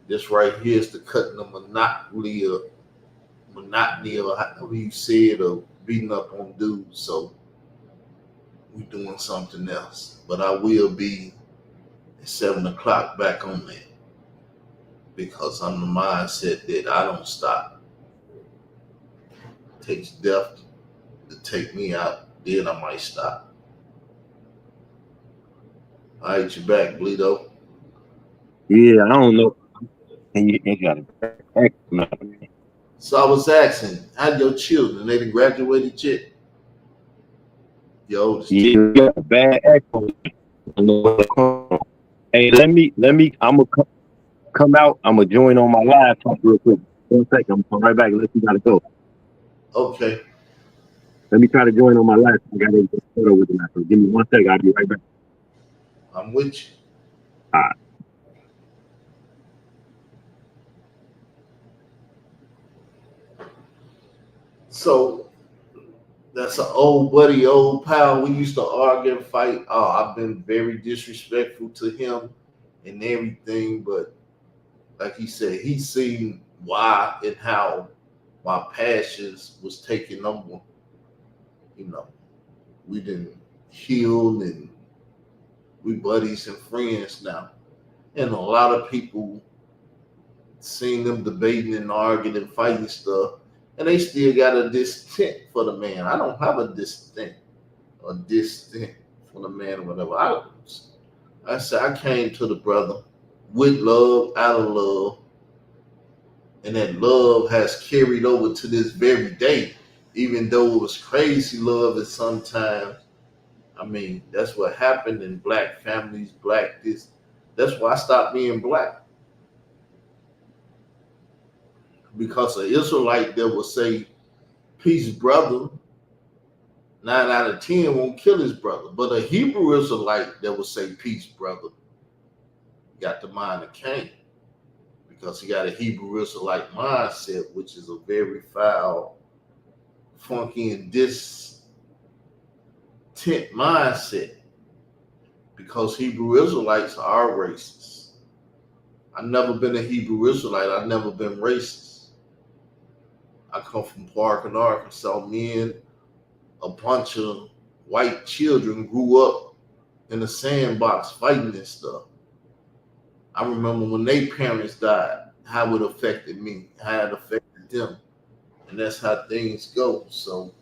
this right here is the cutting the monotony of however you said of beating up on dudes. So we doing something else. But I will be at 7 o'clock back on that because I'm the mindset that I don't stop. It takes death to take me out. Then I might stop. All right, you back, Bleedo. Yeah, I don't know. And you got a So I was asking, how your children? They done graduated yet? Your oldest yeah, two. you got a bad echo. I don't know what's going on. Hey, let me. I'm gonna come out. I'm gonna join on my laptop real quick. 1 second. I'm coming right back unless you gotta go. Okay, Let me try to join on my laptop. I gotta get a photo with the laptop. Give me 1 second. I'll be right back. I'm with you. All right. So that's an old buddy, old pal. We used to argue and fight. Oh, I've been very disrespectful to him and everything, but like he said, he seen why and how my passions was taking over. You know, we didn't heal and we buddies and friends now. And a lot of people seen them debating and arguing and fighting stuff, and they still got a distinct for the man. I don't have a distinct for the man or whatever. I said I came to the brother with love, out of love, and that love has carried over to this very day, even though it was crazy love at some times. I mean, that's what happened in black families, black this. That's why I stopped being black because an Israelite that will say peace, brother, 9 out of 10 won't kill his brother. But a Hebrew Israelite that will say peace, brother, got the mind of Cain because he got a Hebrew Israelite mindset, which is a very foul, funky, and distant mindset because Hebrew Israelites are racist. I've never been a Hebrew Israelite. I've never been racist. I come from Park, Arkansas. Me and a bunch of white children grew up in a sandbox fighting and stuff. I remember when their parents died, how it affected me, how it affected them. And that's how things go. So,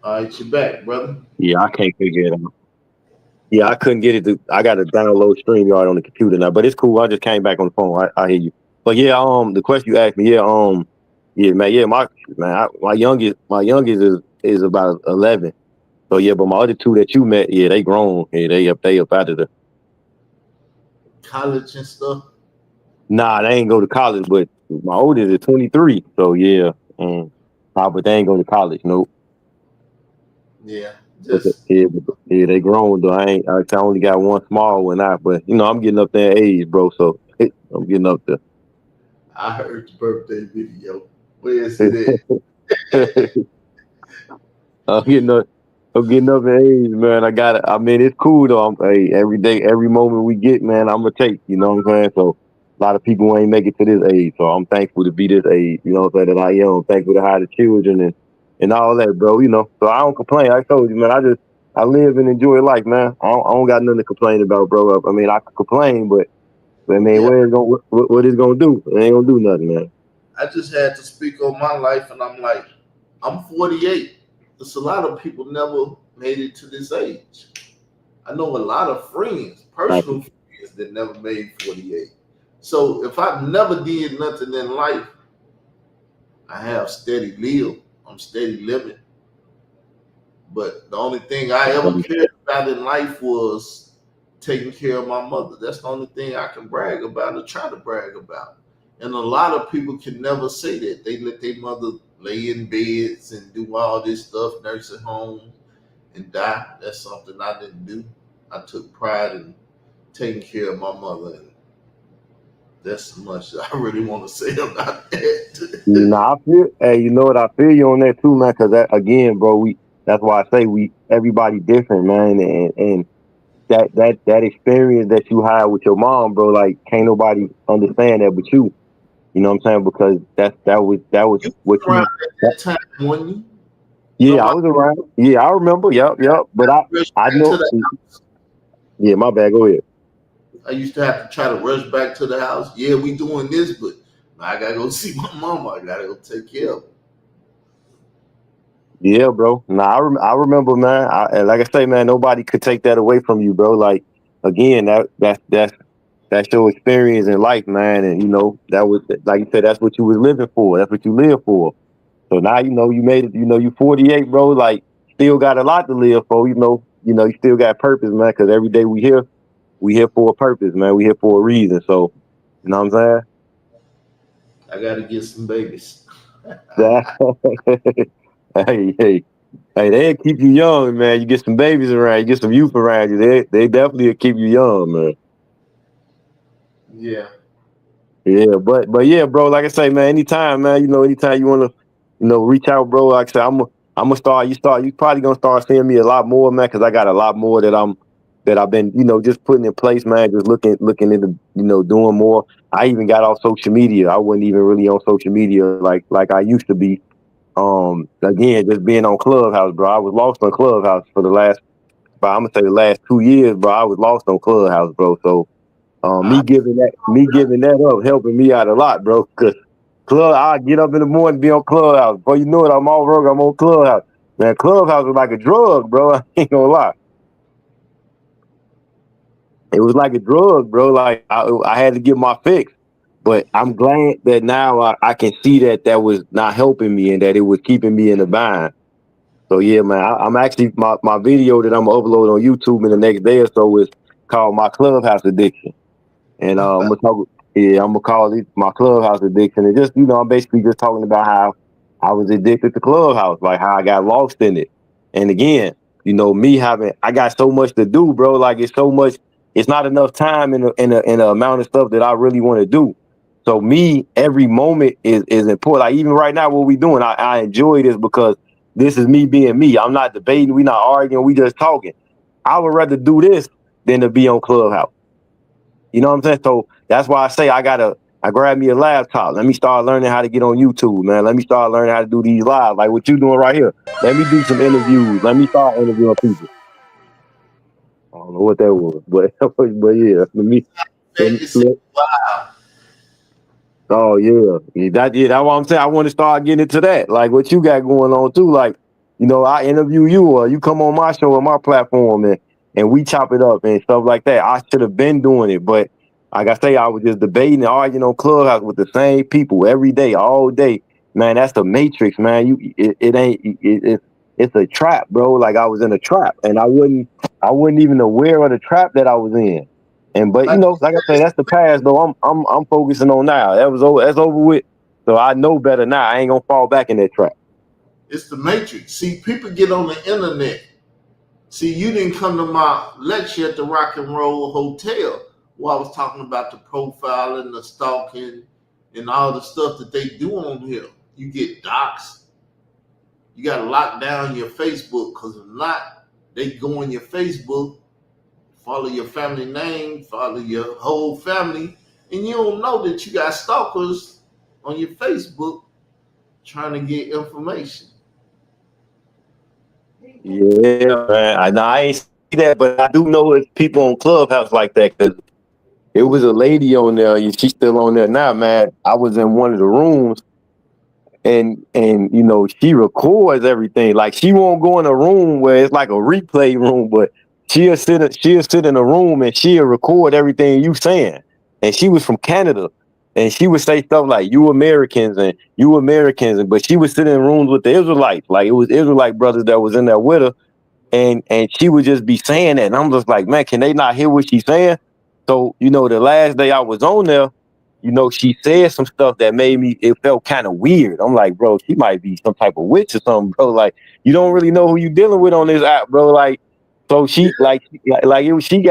all right, you're back, brother. Yeah, I can't figure it out. Yeah, I couldn't get it. I got to download StreamYard on the computer now, but it's cool. I just came back on the phone. I hear you. But yeah, the question you asked me, yeah, man, yeah, my youngest is about 11. So yeah, but my other two that you met, yeah, they grown. Yeah, they up out of the. College and stuff. Nah, they ain't go to college, but my oldest is 23. So yeah, but they ain't go to college. Nope. Yeah, just Yeah, they grown though. I only got one small one out, but I'm getting up there in age, bro. So I'm getting up I heard the birthday video. Where is it there. at? I'm getting up. I'm getting up in age, man. I got it. I mean, it's cool though. Hey, every day, every moment we get, man, I'm gonna take. You know what I'm saying? So a lot of people ain't make it to this age, so I'm thankful to be this age. You know what I'm saying? That I am. I'm thankful to have the children and all that, bro. So I don't complain. I told you, man. I live and enjoy life, man. I don't got nothing to complain about, bro. I mean, I could complain, but I mean, Yeah, what it's gonna do? It ain't gonna do nothing, man. I just had to speak on my life, and I'm like, I'm 48. There's a lot of people never made it to this age. I know a lot of friends, Like, personal friends, that never made 48. So if I never did nothing in life, I have steady live. I'm steady living. But the only thing I ever cared about in life was taking care of my mother. That's the only thing I can brag about or try to brag about. And a lot of people can never say that. They let their mother lay in beds and do all this stuff, nurse at home, and die. That's something I didn't do. I took pride in taking care of my mother, and that's much I really want to say about that. Nah, I feel. Hey, you know what? I feel you on that too, man. Because that again, bro. that's why I say everybody different, man, and that experience that you had with your mom, bro, like can't nobody understand that but you. You know what I'm saying? Because that was You what were around you. at that time, weren't you? Yeah, I Remember, was around. Yeah, I remember. Yep, yep. But I rush I back to know. the Yeah, my bad. Go ahead. I used to have to try to rush back to the house. Yeah, we doing this, but I gotta go see my mama. I gotta go take care of her. Yeah, bro. Nah, I remember, man. And like I say, man, nobody could take that away from you, bro. Like again, that's your experience in life, man. And that was like you said, that's what you was living for. That's what you live for. So now you made it. You 48, bro. Like still got a lot to live for. You still got purpose, man. Because every day we here for a purpose, man. We here for a reason. So you know what I'm I gotta get some babies. saying? Hey, hey, hey, they keep you young, man. You get some babies around, you get some youth around you. They definitely will keep you young, man. Yeah, Yeah, but yeah, bro. Like I say, man. Anytime, man. Anytime you wanna, reach out, bro. Like I say, I'm gonna start. You probably gonna start seeing me a lot more, man. Because I got a lot more that I've been, just putting in place, man. Just looking into, doing more. I even got off social media. I wasn't even really on social media like I used to be. Again, just being on Clubhouse, bro. I was lost on Clubhouse for the last, but I'm gonna say the last 2 years, bro. I was lost on Clubhouse, bro. So, I, me giving that up, helping me out a lot, bro. Cause I get up in the morning, be on Clubhouse. Before you know it, I'm all work. I'm on Clubhouse. Man, Clubhouse was like a drug, bro. I ain't gonna lie. It was like a drug, bro. Like I had to get my fix. But I'm glad that now I can see that was not helping me and that it was keeping me in the bind. So yeah, man, I'm actually my video that I'm gonna upload on YouTube in the next day or so is called My Clubhouse Addiction. And I'm gonna talk. Yeah, I'm gonna call it my clubhouse addiction. And just I'm basically just talking about how I was addicted to Clubhouse, like how I got lost in it. And again, me having I got so much to do, bro. Like it's so much. It's not enough time in the amount of stuff that I really want to do. So me, every moment is important. Like even right now, what we doing, I enjoy this because this is me being me. I'm not debating. We not arguing. We just talking. I would rather do this than to be on Clubhouse. You know what I'm saying? So that's why I say I grab me a laptop. Let me start learning how to get on YouTube, man. Let me start learning how to do these live, like what you doing right here. Let me do some interviews. Let me start interviewing people. I don't know what that was, but but yeah, let me baby said, wow. oh that's what I'm saying. I want to start getting into that, like what you got going on too. Like, I interview you or you come on my show or my platform and we chop it up and stuff like that. I should have been doing it, but like I say, I was just debating and arguing on Clubhouse with the same people every day, all day. Man, that's the matrix, man. It ain't it's a trap, bro. Like I was in a trap, and I wasn't even aware of the trap that I was in. And but Like like I say, that's the past though. I'm focusing on now. That was over. That's over with. So I know better now. I ain't gonna fall back in that trap. it's the matrix. See, people get on the internet. See, you didn't come to my lecture at the Rock and Roll Hotel where I was talking about the profiling, the stalking, and all the stuff that they do on here. You get doxxed. You got to lock down your Facebook because if not, they go on your Facebook, follow your family name, follow your whole family, and you don't know that you got stalkers on your Facebook trying to get information. Yeah, man. I ain't see that, but I do know it's people on Clubhouse like that because it was a lady on there. She's still on there now, man. I was in one of the rooms and she records everything. Like she won't go in a room where it's like a replay room, but she'll sit in a room and she'll record everything you saying. And she was from Canada, and she would say stuff like you Americans, but she would sit in rooms with the Israelites, like it was Israelite brothers that was in there with her, and she would just be saying that, and I'm just like, man, can they not hear what she's saying? So the last day I was on there, she said some stuff that made me, it felt kind of weird. I'm like, bro, she might be some type of witch or something, bro. Like, you don't really know who you dealing with on this app, bro. Like, so she got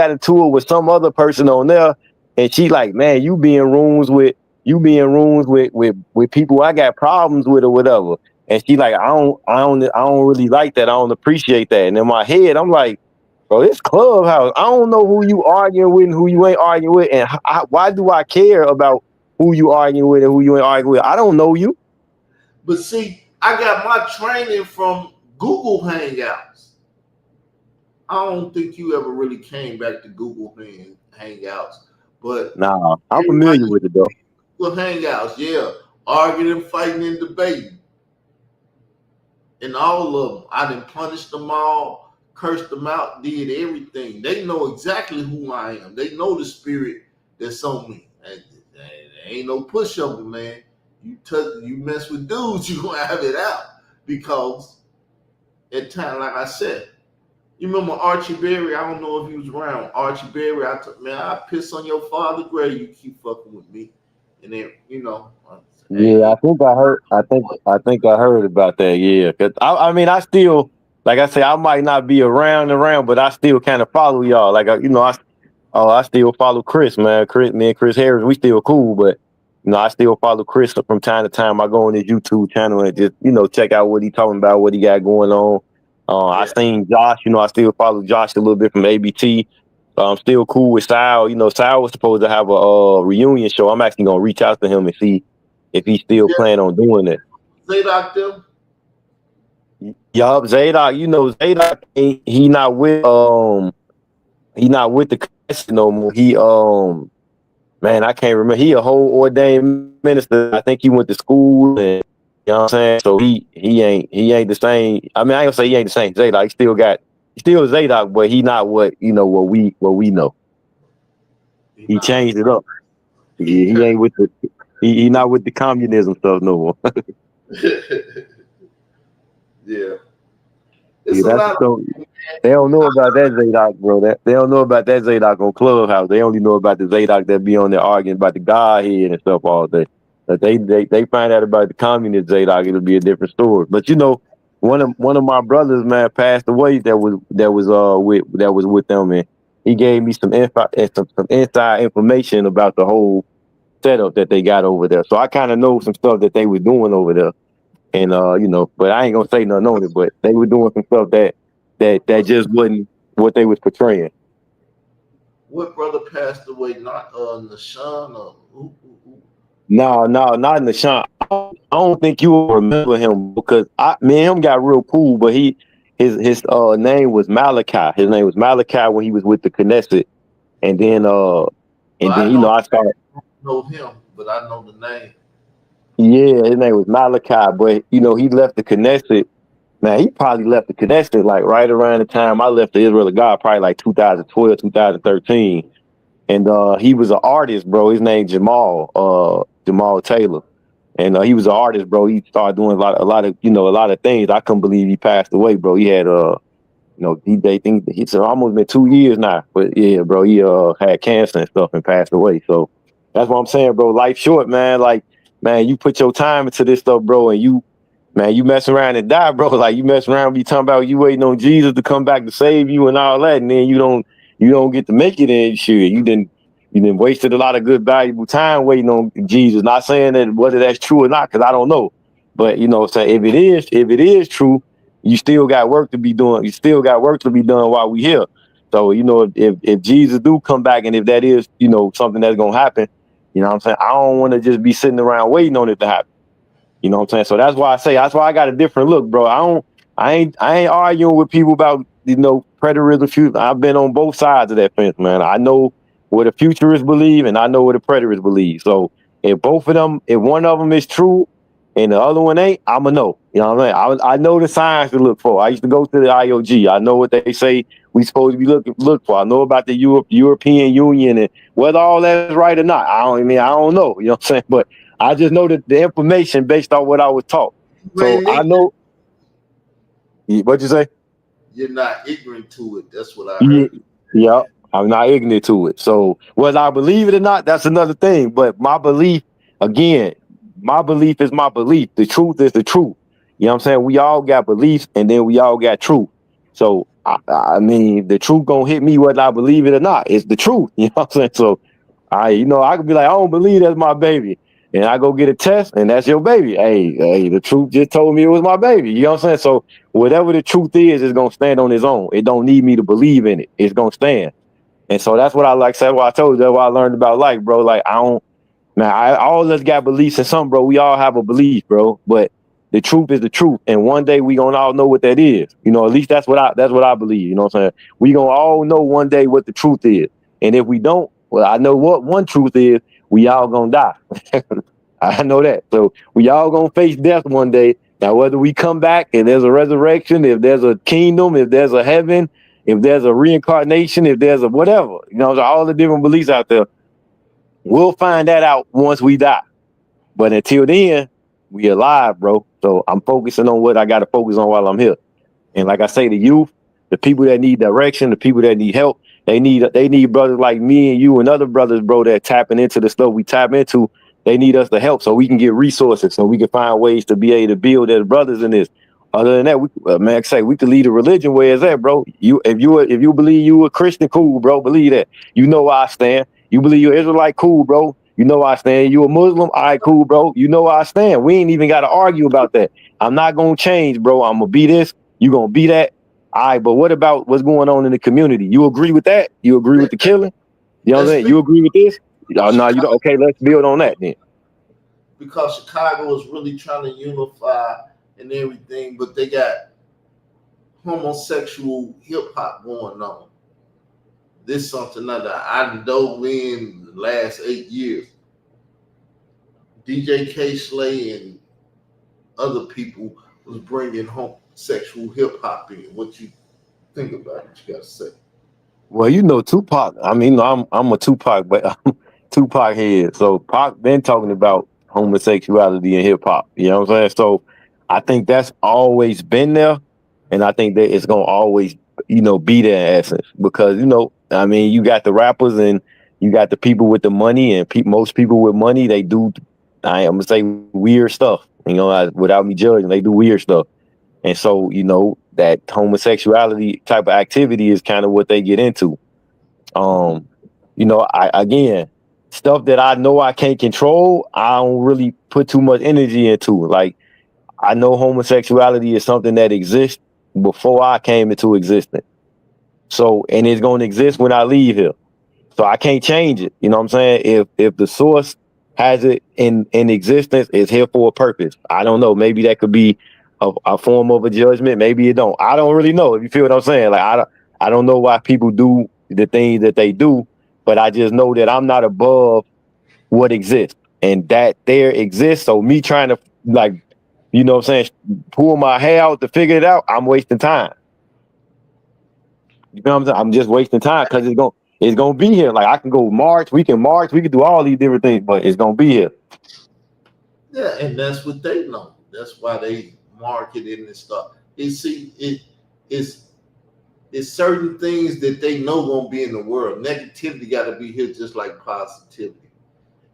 into it with some other person on there, and she like, man, you be in rooms with people I got problems with or whatever. And she like, I don't really like that. I don't appreciate that. And in my head, I'm like, bro, this clubhouse. I don't know who you arguing with and who you ain't arguing with, and why do I care about who you arguing with and who you ain't arguing with? I don't know you. But see, I got my training from Google Hangouts. I don't think you ever really came back to Google Hangouts, but Nah, I'm everybody familiar with it though. Google Hangouts, yeah, arguing, fighting, and debating, and all of them. I didn't punish them all, cursed them out, did everything. They know exactly who I am. They know the spirit that's on me. And ain't no pushover, man. You mess with dudes, you gonna have it out because at time, like I said, you remember Archie Berry? I don't know if he was around. Archie Berry, man, I piss on your father's grave. You keep fucking with me, and then Yeah, hey, I think I heard. I think I heard about that. Yeah, 'cause I mean, I still, like I say, I might not be around, but I still kind of follow y'all. Like I still follow Chris, man. Me and Chris Harris, we still cool, but I still follow Chris from time to time. I go on his YouTube channel and just check out what he talking about, what he got going on. I yeah, seen Josh, I still follow Josh a little bit from ABT. I'm still cool with Sal. Sal was supposed to have a reunion show. I'm actually gonna reach out to him and see if he still yeah, plan on doing it. Zadok them. Yup, Zadok. Zadok, he not with the Knesset no more. Man, I can't remember. He a whole ordained minister. I think he went to school, and you know what I'm saying. So he ain't the same. I mean, I ain't gonna say he ain't the same Zadok. He still Zadok, but he not what we know. He He not with. changed it up. He He turned. ain't with he not with the communism stuff no more. Yeah, Yeah, it's a that's the lot stuff. of. They don't know about that Zadok, bro. They don't know about that Zadok on Clubhouse. They only know about the Zadok that be on there arguing about the Godhead and stuff all day. But they find out about the communist Zadok, it'll be a different story. But one of my brothers, man, passed away that was with them, and he gave me some info and some inside information about the whole setup that they got over there. So I kind of know some stuff that they were doing over there. And but I ain't gonna say nothing on it. But they were doing some stuff that What's just wasn't what they was portraying. what brother passed away? Not Nashawn or who? No, no, not in the shop. I don't think you will remember him because me and him got real cool. But his name was Malachi. His name was Malachi when he was with the Knesset, and then Well, and then I know I started. him, but I know the name. Yeah, his name was Malachi, but he left the Knesset. Man, he probably left the Knesset like right around the time I left the Israel of God, probably like 2012, 2013. And he was an artist, bro. His name Jamal Taylor. And he was an artist, bro. He started doing a lot of things. I couldn't believe he passed away, bro. He had they think it's almost been 2 years now. But yeah, bro, he had cancer and stuff and passed away. So that's what I'm saying, bro. Life short, man. Like, man, you put your time into this stuff, bro, and you mess around and die, bro. Like you mess around, be talking about you waiting on Jesus to come back to save you and all that, and then you don't get to make it in shit. You didn't wasted a lot of good valuable time waiting on Jesus. Not saying that whether that's true or not, because I don't know. But say if it is true, you still got work to be doing. You still got work to be done while we here. So if Jesus do come back, and if that is something that's gonna happen, what I'm saying, I don't want to just be sitting around waiting on it to happen. You know what I'm saying? So that's why I got a different look, bro. I ain't arguing with people about preterism. Future. I've been on both sides of that fence, man. I know what the futurists believe, and I know what the preterists believe. So if one of them is true, and the other one ain't, I'ma know. You know what I mean? I know the signs to look for. I used to go to the IOG. I know what they say we supposed to be look for. I know about the European Union and whether all that's right or not. I don't know. You know what I'm saying? But I just know that the information based on what I was taught. You So ain't I ignorant. know what you say. You're not ignorant to it. That's what I Yeah, heard you yeah. saying. I'm not ignorant to it. So whether I believe it or not, that's another thing. But again, my belief is my belief. The truth is the truth. You know what I'm saying? We all got beliefs, and then we all got truth. So I mean, the truth gonna hit me whether I believe it or not. It's the truth. You know what I'm saying? So I could be like, I don't believe that's my baby. and I go get a test, and that's your baby. Hey, the truth just told me it was my baby. You know what I'm saying? So whatever the truth is, it's gonna stand on its own. It don't need me to believe in it. It's gonna stand. And so that's what I like. Said what I told you. That's what I learned about life, bro. Like I don't. Now, all of us got beliefs in something, bro. We all have a belief, bro. But the truth is the truth, and one day we gonna all know what that is. You know, at least that's what I believe. You know what I'm saying? We gonna all know one day what the truth is, and if we don't, well, I know what one truth is. We all gonna die. I know that. So we all gonna face death one day. Now, whether we come back and there's a resurrection, if there's a kingdom, if there's a heaven, if there's a reincarnation, if there's a whatever, you know, all the different beliefs out there. We'll find that out once we die. But until then, we alive, bro. So I'm focusing on what I got to focus on while I'm here. And like I say, the youth, the people that need direction, the people that need help, they need brothers like me and you and other brothers, bro, that tapping into the stuff we tap into. They need us to help so we can get resources, so we can find ways to be able to build as brothers in this. Other than that, man, say we could lead a religion where it's at, bro. If you believe you a Christian, cool, bro. Believe that. You know where I stand. You believe you're Israelite, cool, bro. You know where I stand. You a Muslim, all right, cool, bro. You know where I stand. We ain't even got to argue about that. I'm not gonna change, bro. I'm gonna be this. You gonna be that. All right, but what about what's going on in the community? You agree with that? You agree with the killing? You know what I'm Let's saying? speak You agree with this? Oh, no, you Chicago don't. Okay, let's build on that then. because Chicago is really trying to unify and everything, but they got homosexual hip hop going on. This something that I dove in the last 8 years. DJ K Slay and other people was bringing homosexual hip hop in. What you think about it? You got to say. Well, you know Tupac. I mean, I'm a Tupac, but I'm Tupac head. So Pac been talking about homosexuality in hip hop. You know what I'm saying? So I think that's always been there, and I think that it's gonna always, be there in essence. Because I mean, you got the rappers and you got the people with the money, and most people with money they do. I'm gonna say weird stuff. Without me judging, they do weird stuff. And so, that homosexuality type of activity is kind of what they get into. Um, I again, stuff that I know I can't control, I don't really put too much energy into. Like I know homosexuality is something that exists before I came into existence. So, and it's going to exist when I leave here. So I can't change it. You know what I'm saying? If the source has it in existence, it's here for a purpose. I don't know. Maybe that could be a form of a judgment. Maybe it don't. I don't really know. If you feel what I'm saying, like I don't know why people do the things that they do, but I just know that I'm not above what exists and that there exists. So me trying to like, what I'm saying, pull my hair out to figure it out, I'm wasting time. You know what I'm saying? I'm just wasting time because it's gonna be here. Like I can go march, we can do all these different things, but it's gonna be here. Yeah, and that's what they know. That's why they market it and stuff. You see, it's it's certain things that they know gonna be in the world. Negativity got to be here just like positivity,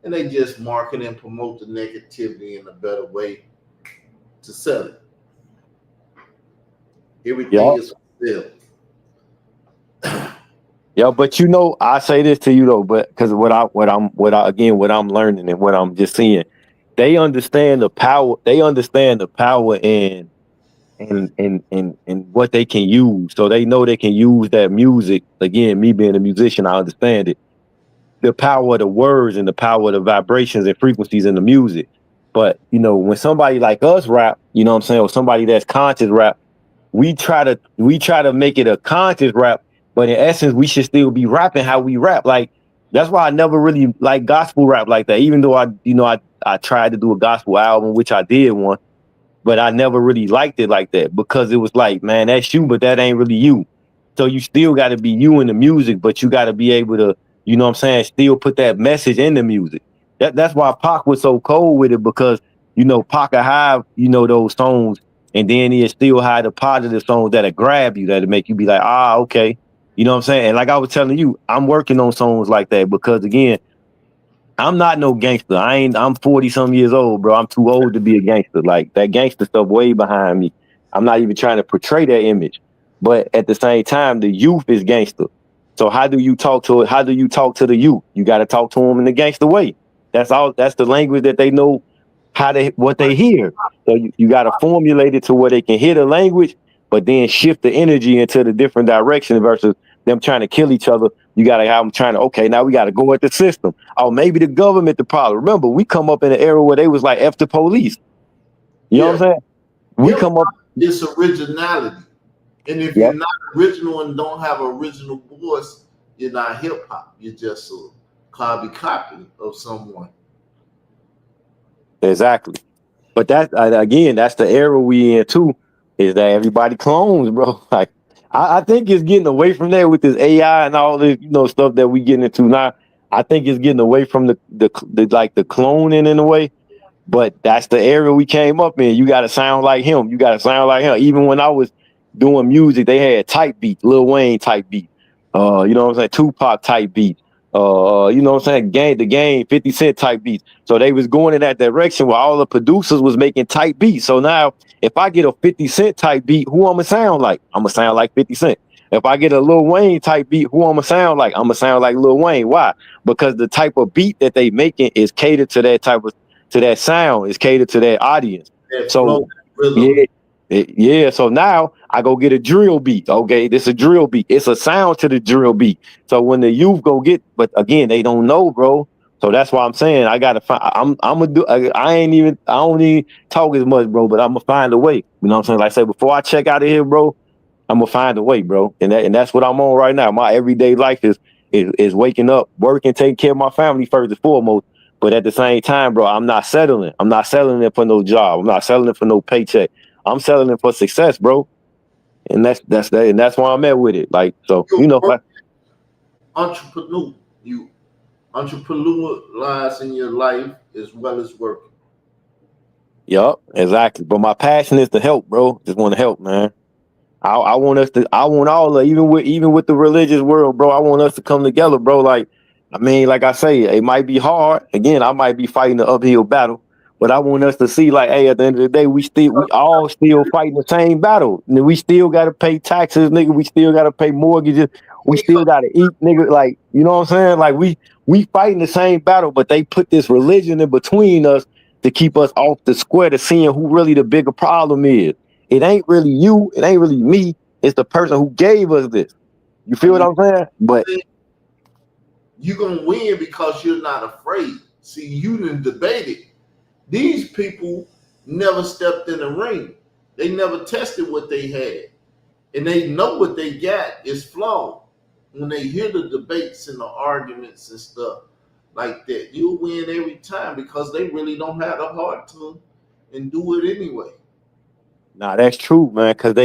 and they just market and promote the negativity in a better way to sell it. Everything Yeah. is for sale. Yeah, but I say this to you though, but because what I'm learning and what I'm just seeing, they understand the power. They understand the power and what they can use. So they know they can use that music. Again, me being a musician, I understand it. The power of the words and the power of the vibrations and frequencies in the music. But when somebody like us rap, you know what I'm saying, or somebody that's conscious rap, we try to make it a conscious rap, but in essence, we should still be rapping how we rap. Like that's why I never really like gospel rap like that. Even though I tried to do a gospel album, which I did one, but I never really liked it like that because it was like, man, that's you, but that ain't really you. So you still got to be you in the music, but you got to be able to, what I'm saying, still put that message in the music. That's why Pac was so cold with it because, Pac will have, those songs and then he still have the positive songs that'll grab you, that'll make you be like, okay. You know what I'm saying? And like I was telling you, I'm working on songs like that because again, I'm not no gangster. I'm 40 some years old, bro. I'm too old to be a gangster. Like that gangster stuff way behind me. I'm not even trying to portray that image. But at the same time, the youth is gangster. So how do you talk to it? How do you talk to the youth? You got to talk to them in the gangster way. That's all. That's the language that they know what they hear. So you got to formulate it to where they can hear the language, but then shift the energy into the different direction versus them trying to kill each other. You got to have them trying to, okay, now we got to go at the system. Oh, maybe the government the problem. Remember, we come up in an era where they was like F the police. You know what Yeah, I'm saying? We hip come up. is originality, and if you're Yep, not original and don't have original voice, you're not hip hop. You're just a copy of someone. exactly. But that again, that's the era we in too. Is that everybody clones, bro? Like I think it's getting away from that with this AI and all this, stuff that we getting into now. I think it's getting away from the like the cloning in a way. But that's the era we came up in. You got to sound like him. You got to sound like him. Even when I was doing music, they had type beats, Lil Wayne type beat. You know what I'm saying? Tupac type beat. You know what I'm saying? The game, 50 Cent type beats. So they was going in that direction where all the producers was making type beats. So now if I get a 50 Cent type beat, who I'ma sound like? I'ma sound like 50 Cent. If I get a Lil Wayne type beat, who I'ma sound like? I'ma sound like Lil Wayne. Why? Because the type of beat that they making is catered to that type of to that sound, is catered to that audience. That So flow, rhythm. yeah, yeah. So now I go get a drill beat. Okay, this a drill beat. It's a sound to the drill beat. So when the youth go get, but again, they don't know, bro. So that's why I'm saying I gotta find. I'm gonna do. I don't even talk as much, bro. But I'm gonna find a way. You know what I'm saying? Like I said, before I check out of here, bro, I'm gonna find a way, bro. And that's what I'm on right now. My everyday life is waking up, working, taking care of my family first and foremost. But at the same time, bro, I'm not settling. I'm not settling it for no job. I'm not settling it for no paycheck. I'm selling it for success, bro. And that's why I'm at with it. Like, so, You're like, entrepreneur. You entrepreneur lies in your life as well as working. yup, exactly. But my passion is to help, bro. Just want to help, man. I want us to. I want all of even with the religious world, bro. I want us to come together, bro. Like, I mean, like I say, it might be hard. Again, I might be fighting the uphill battle, but I want us to see, like, hey, at the end of the day, we all still fighting the same battle. And we still got to pay taxes, nigga. We still got to pay mortgages. We still got to eat, nigga. Like, you know what I'm saying? Like, we fighting the same battle, but they put this religion in between us to keep us off the square to seeing who really the bigger problem is. It ain't really you. It ain't really me. It's the person who gave us this. You feel what I'm saying? But you're gonna win because you're not afraid. See, you didn't debate it. These people never stepped in the ring. They never tested what they had. And they know what they got is flawed. When they hear the debates and the arguments and stuff like that, you'll win every time because they really don't have the heart to and do it anyway. nah, that's true, man. Cause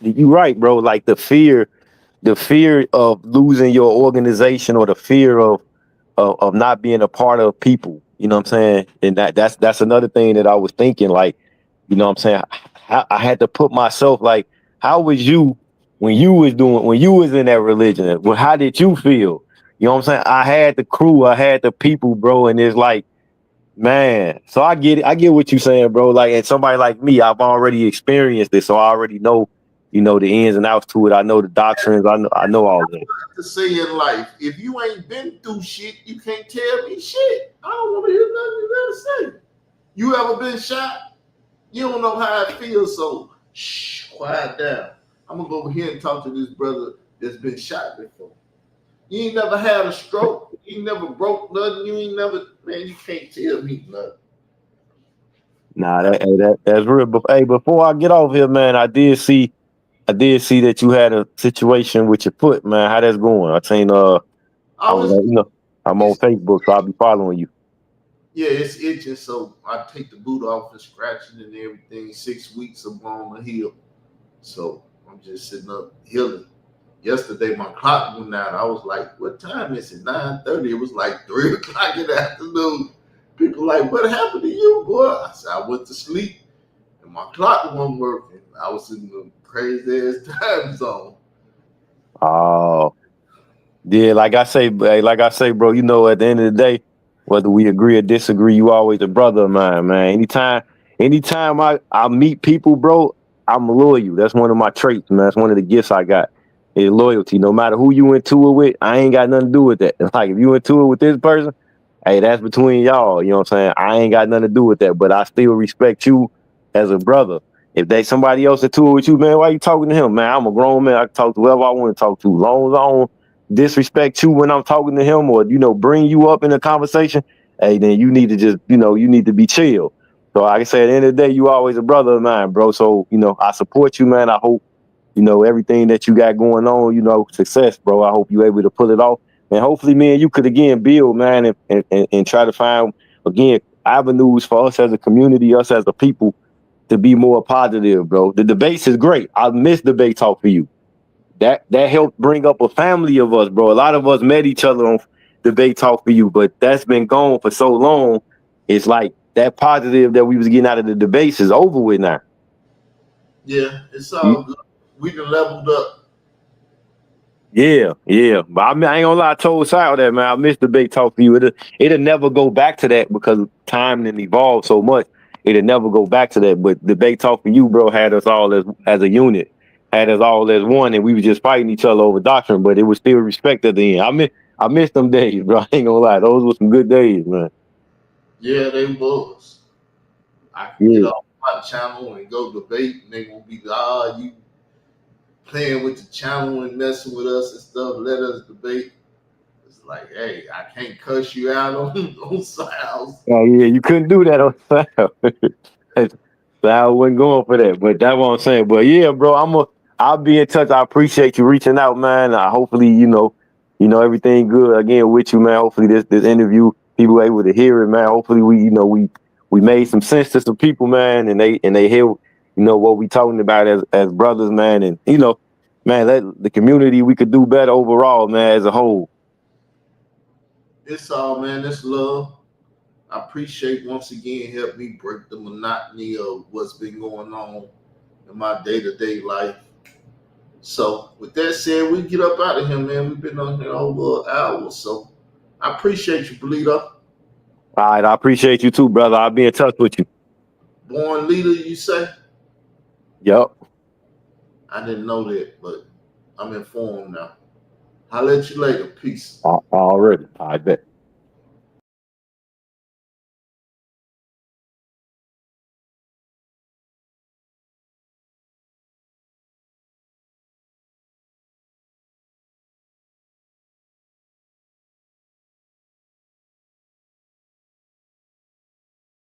you right, bro. Like the fear of losing your organization or the fear of not being a part of people. You know what I'm saying? And that's another thing that I was thinking. Like, you know what I'm saying? I had to put myself like, how was you when you was in that religion? Well, how did you feel? You know what I'm saying? I had the crew, I had the people, bro, and it's like, man. So I get it. I get what you're saying, bro. Like, and somebody like me, I've already experienced this, so I already know, the ins and outs to it. I know the doctrines. I know all that. To say in life, if you ain't been through shit, you can't tell me shit. I don't want to hear nothing you got to say. You ever been shot? You don't know how it feels, so shh, quiet down. I'm gonna go over here and talk to this brother that's been shot before. You ain't never had a stroke. You ain't never broke nothing. You ain't never, man. You can't tell me nothing. Nah, that's real. But hey, before I get off here, man, I did see that you had a situation with your foot, man. How that's going? I seen I I was was, I'm on it's, Facebook, so I'll be following you. yeah, it's itching, so I take the boot off and scratching and everything. 6 weeks of on the heel, so I'm just sitting up healing. Yesterday my clock went out. I was like, "What time is it? 9:30." It was like 3 o'clock in the afternoon. People like, "What happened to you, boy?" I said, "I went to sleep and my clock wasn't working. I was in the crazy ass time zone." Oh, yeah, like I say, bro. At the end of the day, whether we agree or disagree, you always a brother of mine, man. Anytime I meet people, bro, I'm loyal. That's one of my traits, man. That's one of the gifts I got. Is loyalty. No matter who you into it with, I ain't got nothing to do with that. Like if you into it with this person. hey, that's between y'all. You know what I'm saying? I ain't got nothing to do with that, but I still respect you as a brother. If they somebody else that tour with you, man, why you talking to him, man? I'm a grown man. I can talk to whoever I want to talk to. As long as I don't disrespect you when I'm talking to him, or bring you up in a conversation, hey, then you need to just, you need to be chill. So like I say, at the end of the day, you always a brother of mine, bro. So I support you, man. I hope everything that you got going on, success, bro. I hope you able to pull it off. And hopefully, man, you could again build, man, and try to find again avenues for us as a community, us as a people to be more positive, bro. The debates is great. I miss debate talk for you. That helped bring up a family of us, bro. A lot of us met each other on debate talk for you, but that's been gone for so long. It's like that positive that we was getting out of the debates is over with now. Yeah, it's all good. We done leveled up. Yeah, yeah. But I ain't gonna lie, I told Sal that, man. I miss debate talk for you. It'll never go back to that because time and evolved so much. It'll never go back to that. But debate talk for you, bro, had us all as a unit, had us all as one, and we was just fighting each other over doctrine, but it was still respect at the end. I miss them days, bro. I ain't gonna lie. Those were some good days, man. Yeah, they was. I can get Yeah. off my channel and go debate, and they gonna be you playing with the channel and messing with us and stuff. Let us debate. It's like, hey, I can't cuss you out on Sal's. Oh yeah, you couldn't do that on Sal. Sal wasn't going for that, but that's what I'm saying. But yeah, bro, I'll be in touch. I appreciate you reaching out, man. Hopefully, everything good again with you, man. Hopefully this interview, people were able to hear it, man. Hopefully we made some sense to some people, man, and they hear, what we talking about as brothers, man, and man, let the community we could do better overall, man, as a whole. It's all, man. It's love. I appreciate once again help me break the monotony of what's been going on in my day to day life. So with that said, we get up out of here, man. We've been on here over an hour, so I appreciate you, Bleedo. All right, I appreciate you too, brother. I'll be in touch with you. Born leader, you say? Yep. I didn't know that, but I'm informed now. I'll let you later. Peace. Already. I bet.